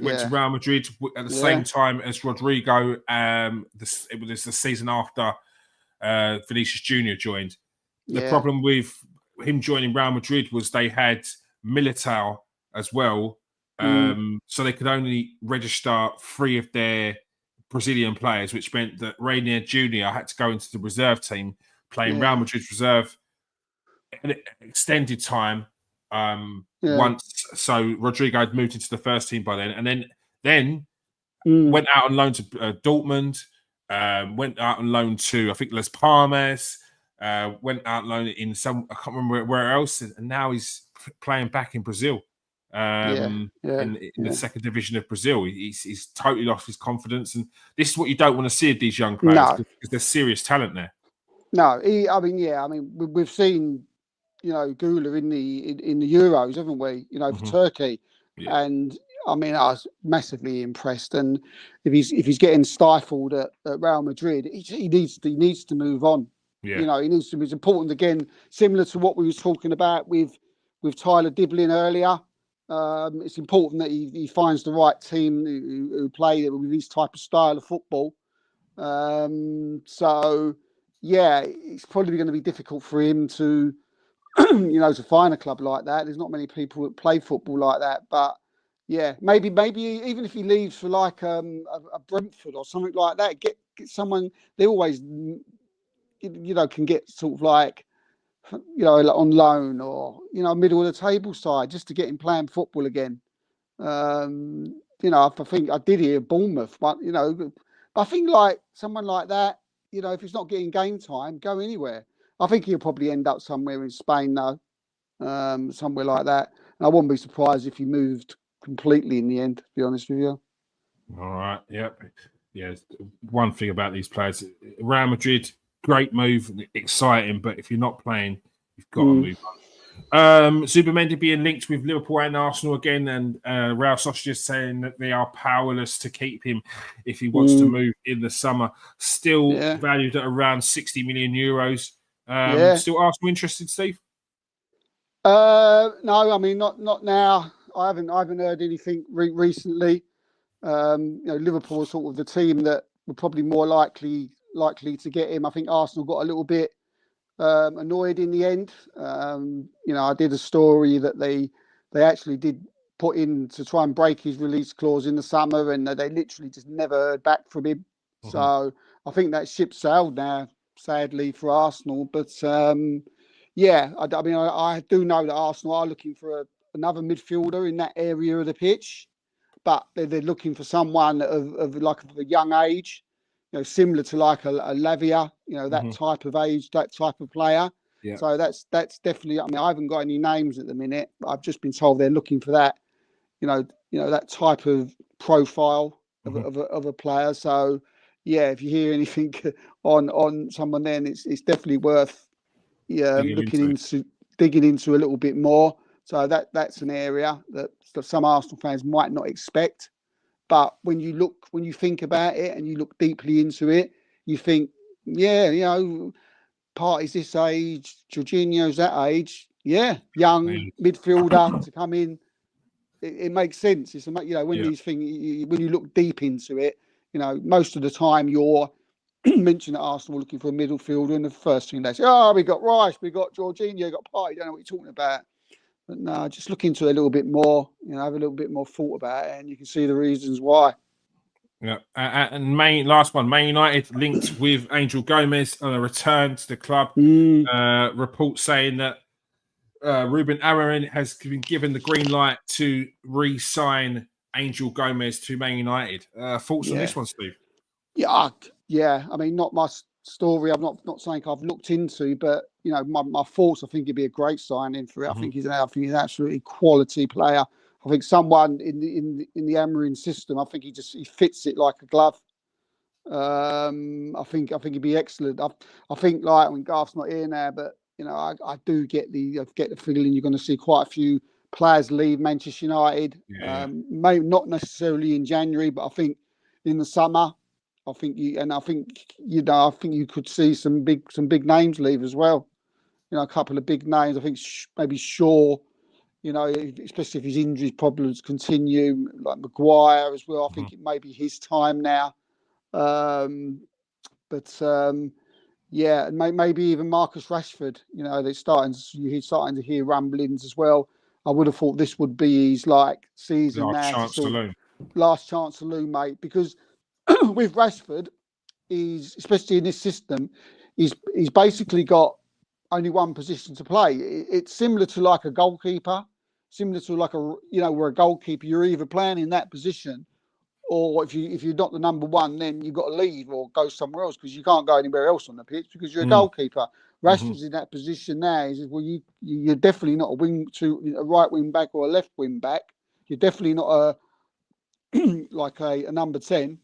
went to Real Madrid at the same time as Rodrigo. It was the season after Vinicius Jr. joined. The problem with him joining Real Madrid was they had Militao as well, so they could only register 3 of their Brazilian players, which meant that Rainier Jr. had to go into the reserve team, playing Real Madrid's reserve an extended time. Once, so Rodrigo had moved into the first team by then, and then went out on loan to Dortmund. Went out on loan to, I think, Las Palmas. Went out on loan in I can't remember where else, and now he's playing back in Brazil. In the second division of Brazil. He's totally lost his confidence, and this is what you don't want to see of these young players, because there's serious talent there. No, we've seen, you know, Güler in the Euros, haven't we? You know, for Turkey, and I mean, I was massively impressed. And if he's getting stifled at Real Madrid, he needs to move on. You know, he needs to. It's important, again, similar to what we was talking about with Tyler Diblin earlier. It's important that he finds the right team who play with this type of style of football. So yeah, it's probably going to be difficult for him to, you know, to find a club like that. There's not many people that play football like that, but yeah, maybe even if he leaves for like a Brentford or something like that, get someone. They always, you know, can get sort of like, you know, on loan or, you know, middle of the table side, just to get him playing football again. You know, I think I did hear Bournemouth, but, you know, I think like someone like that, you know, if he's not getting game time, go anywhere. I think he'll probably end up somewhere in Spain though, somewhere like that. And I wouldn't be surprised if he moved completely in the end, to be honest with you. All right. Yep. Yeah. One thing about these players, Real Madrid, great move, exciting, but if you're not playing, you've got to move on. Zubimendi being linked with Liverpool and Arsenal again, and Real Sociedad saying that they are powerless to keep him if he wants to move in the summer. Still valued at around 60 million euros. Still Arsenal interested, Steve? No, I mean not now. I haven't heard anything recently. You know, Liverpool is sort of the team that were probably more likely to get him. I think Arsenal got a little bit annoyed in the end. You know, I did a story that they actually did put in to try and break his release clause in the summer, and they literally just never heard back from him. So I think that ship sailed now, sadly for Arsenal. But yeah, I mean, I do know that Arsenal are looking for another midfielder in that area of the pitch, but they're looking for someone of a young age, similar to like a Lavia, that type of age, that type of player. Yeah. So that's definitely. I mean, I haven't got any names at the minute, but I've just been told they're looking for that, that type of profile of a player. So yeah, if you hear anything on someone, then it's definitely worth digging into a little bit more. So that's an area that some Arsenal fans might not expect. But when you think about it and you look deeply into it, you think, yeah, Partey's this age, Jorginho's that age, young midfielder to come in. It makes sense. It's when these things, when you look deep into it, most of the time you're mentioning at Arsenal looking for a midfielder, and the first thing they say, we got Rice, we got Jorginho, we got Partey. You don't know what you're talking about. But no, just look into it a little bit more. Have a little bit more thought about it, and you can see the reasons why. Yeah, and last one, Man United linked with Angel Gomez on a return to the club. Reports saying that Ruben Amorim has been given the green light to re-sign Angel Gomez to Man United. Thoughts on this one, Steve? Yeah. I mean, not my story. I'm not saying I've looked into, but my thoughts. I think he'd be a great signing for it. I think he's an absolutely quality player. I think someone in the Amorim system. I think he fits it like a glove. I think he'd be excellent. I think Garth's not here now, but I do get the feeling you're going to see quite a few players leave Manchester United. Maybe not necessarily in January, but I think in the summer. I think you could see some big names leave as well. A couple of big names. I think maybe Shaw. Especially if his injury problems continue, like Maguire as well. I think it may be his time now. Yeah, and maybe even Marcus Rashford. He's starting to hear rumblings as well. I would have thought this would be his season last chance saloon, mate. Because with Rashford, especially in this system, he's basically got only one position to play. It's similar to like a goalkeeper, similar to like where a goalkeeper, you're either playing in that position, or if you're not the number one, then you've got to leave or go somewhere else because you can't go anywhere else on the pitch because you're a goalkeeper. Rashford's in that position now. He says, well, you're definitely not a right wing back or a left wing back. You're definitely not a number 10.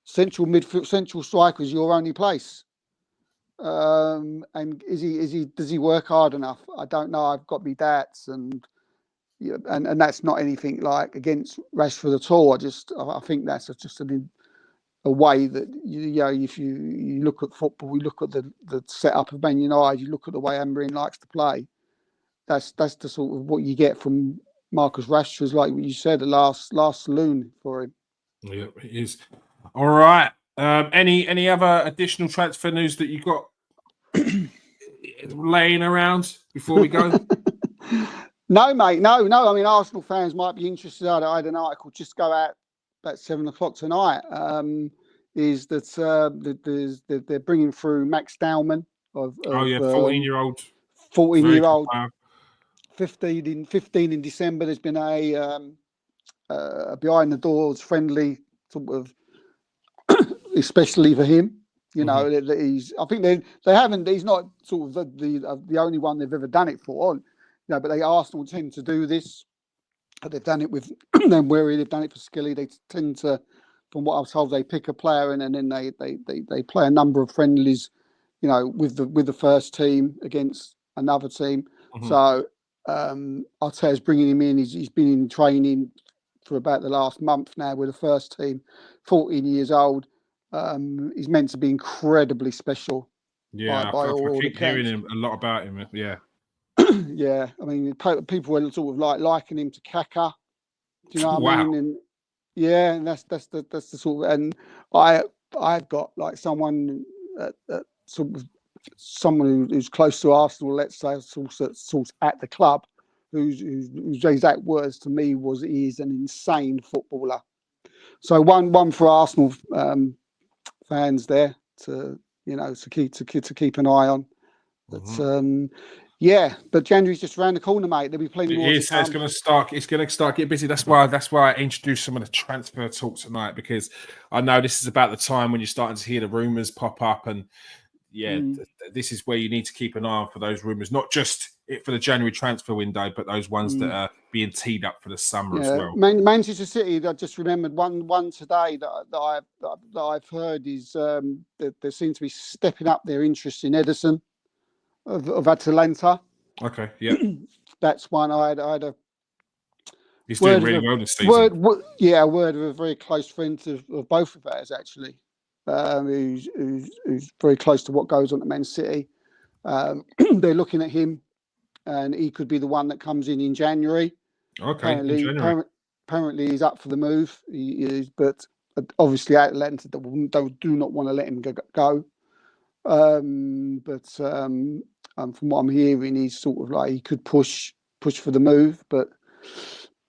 Central midfield, central striker is your only place. And does he work hard enough? I don't know. I've got me doubts, and that's not anything against Rashford at all. I think that's just a way that if you look at football, we look at the setup of Man United. You look at the way Amorim likes to play. That's the sort of what you get from Marcus Rashford, like what you said, the last saloon for him. Yeah, it is. All right. Any other additional transfer news that you got laying around before we go? No, mate. No. I mean, Arsenal fans might be interested. I had an article just go out about 7:00 tonight. Is that they're bringing through Max Dowman of 14-year-old, 15 in December. There's been a behind the doors friendly sort of, especially for him. That I think they haven't. He's not sort of the only one they've ever done it for. But Arsenal tend to do this. They've done it with them Weary. They've done it for Skilly. They tend to, from what I was told, they pick a player and then they play a number of friendlies, with the first team against another team. So Arteta's bringing him in. He's been in training for about the last month now with the first team. 14 years old. He's meant to be incredibly special. Yeah, I keep hearing a lot about him. Yeah. Yeah, I mean, people were sort of liking him to Kaka. Do you know what I mean? And yeah, and that's the sort of. And I've got someone someone who's close to Arsenal. Let's say source at the club, whose exact words to me was, he is an insane footballer. So one for Arsenal fans there to keep an eye on. But but January's just around the corner, mate. There'll be plenty more. It's going to start. It's going to start getting busy. That's why I introduced some of the transfer talk tonight, because I know this is about the time when you're starting to hear the rumours pop up, and this is where you need to keep an eye on for those rumours, not just for the January transfer window, but those ones that are being teed up for the summer as well. Manchester City, I just remembered one today that I've heard is that they seem to be stepping up their interest in Ederson of Atalanta. Okay, yeah. That's one I had a. He's doing really well this season. A word of a very close friend of both of ours, actually, who's very close to what goes on at Man City. They're looking at him, and he could be the one that comes in January. Okay, apparently he's up for the move. He is, but obviously Atlanta do not want to let him go. From what I'm hearing, he's sort of like he could push for the move, but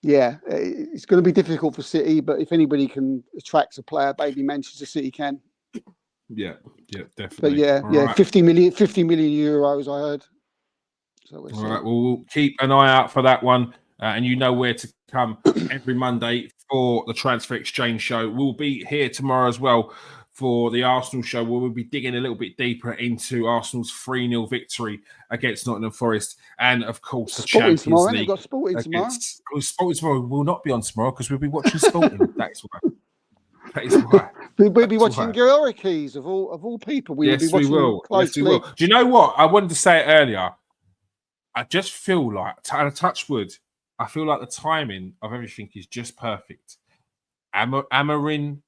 it's going to be difficult for City. But if anybody can attract a player, maybe Manchester City can. Yeah, definitely. But right. 50 million euros, I heard. So all right, we'll keep an eye out for that one, and you know where to come every Monday for the Transfer Exchange Show. We'll be here tomorrow as well for the Arsenal show, where we'll be digging a little bit deeper into Arsenal's 3-0 victory against Nottingham Forest, and of course the Sporting Champions tomorrow, League. We've got Sporting tomorrow. Sporting tomorrow will not be on tomorrow because we'll be watching Sporting. That is why. We'll be watching Georgies of all people. We will. Yes, we will. Do you know what? I wanted to say it earlier. I just feel like, touch wood, I feel like the timing of everything is just perfect. Amorim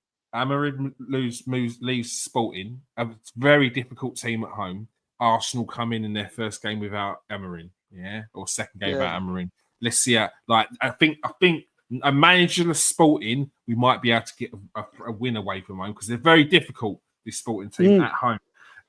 leaves Sporting, a very difficult team at home. Arsenal come in their first game without Amorim, or second game without Amorim. Let's see how. I think a managerless Sporting, we might be able to get a win away from home, because they're very difficult, this Sporting team at home.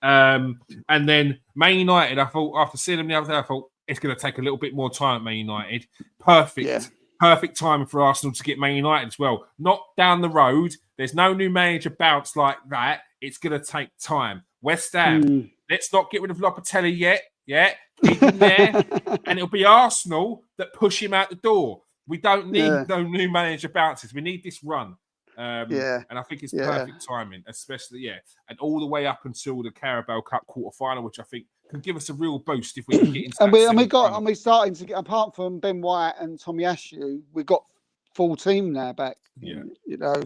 And then Man United, I thought after seeing them the other day, I thought it's going to take a little bit more time at Man United. Perfect timing for Arsenal to get Man United as well. Not down the road. There's no new manager bounce like that. It's going to take time. West Ham, let's not get rid of Lopetegui yet. Yeah, keep him there. And it'll be Arsenal that push him out the door. We don't need no new manager bounces. We need this run. And I think it's perfect timing, especially, and all the way up until the Carabao Cup quarter-final, which I think can give us a real boost if we can get into and we're starting to get, apart from Ben White and Tommy Ashew, we've got full team now back.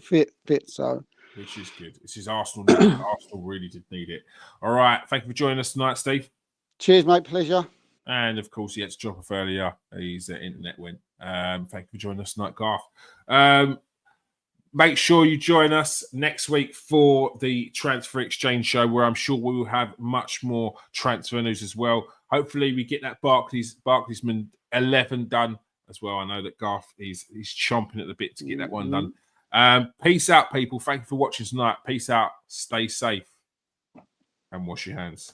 Fit. So which is good. This is Arsenal. Arsenal really did need it. All right, thank you for joining us tonight, Steve. Cheers, mate. Pleasure. And of course, he had to drop off earlier. His internet went. Thank you for joining us tonight, Garth. Make sure you join us next week for the Transfer Exchange Show, where I'm sure we will have much more transfer news as well. Hopefully, we get that Barclaysman 11 done as well. I know that Garth he's chomping at the bit to get that one done. Peace out, people. Thank you for watching tonight. Peace out. Stay safe and wash your hands.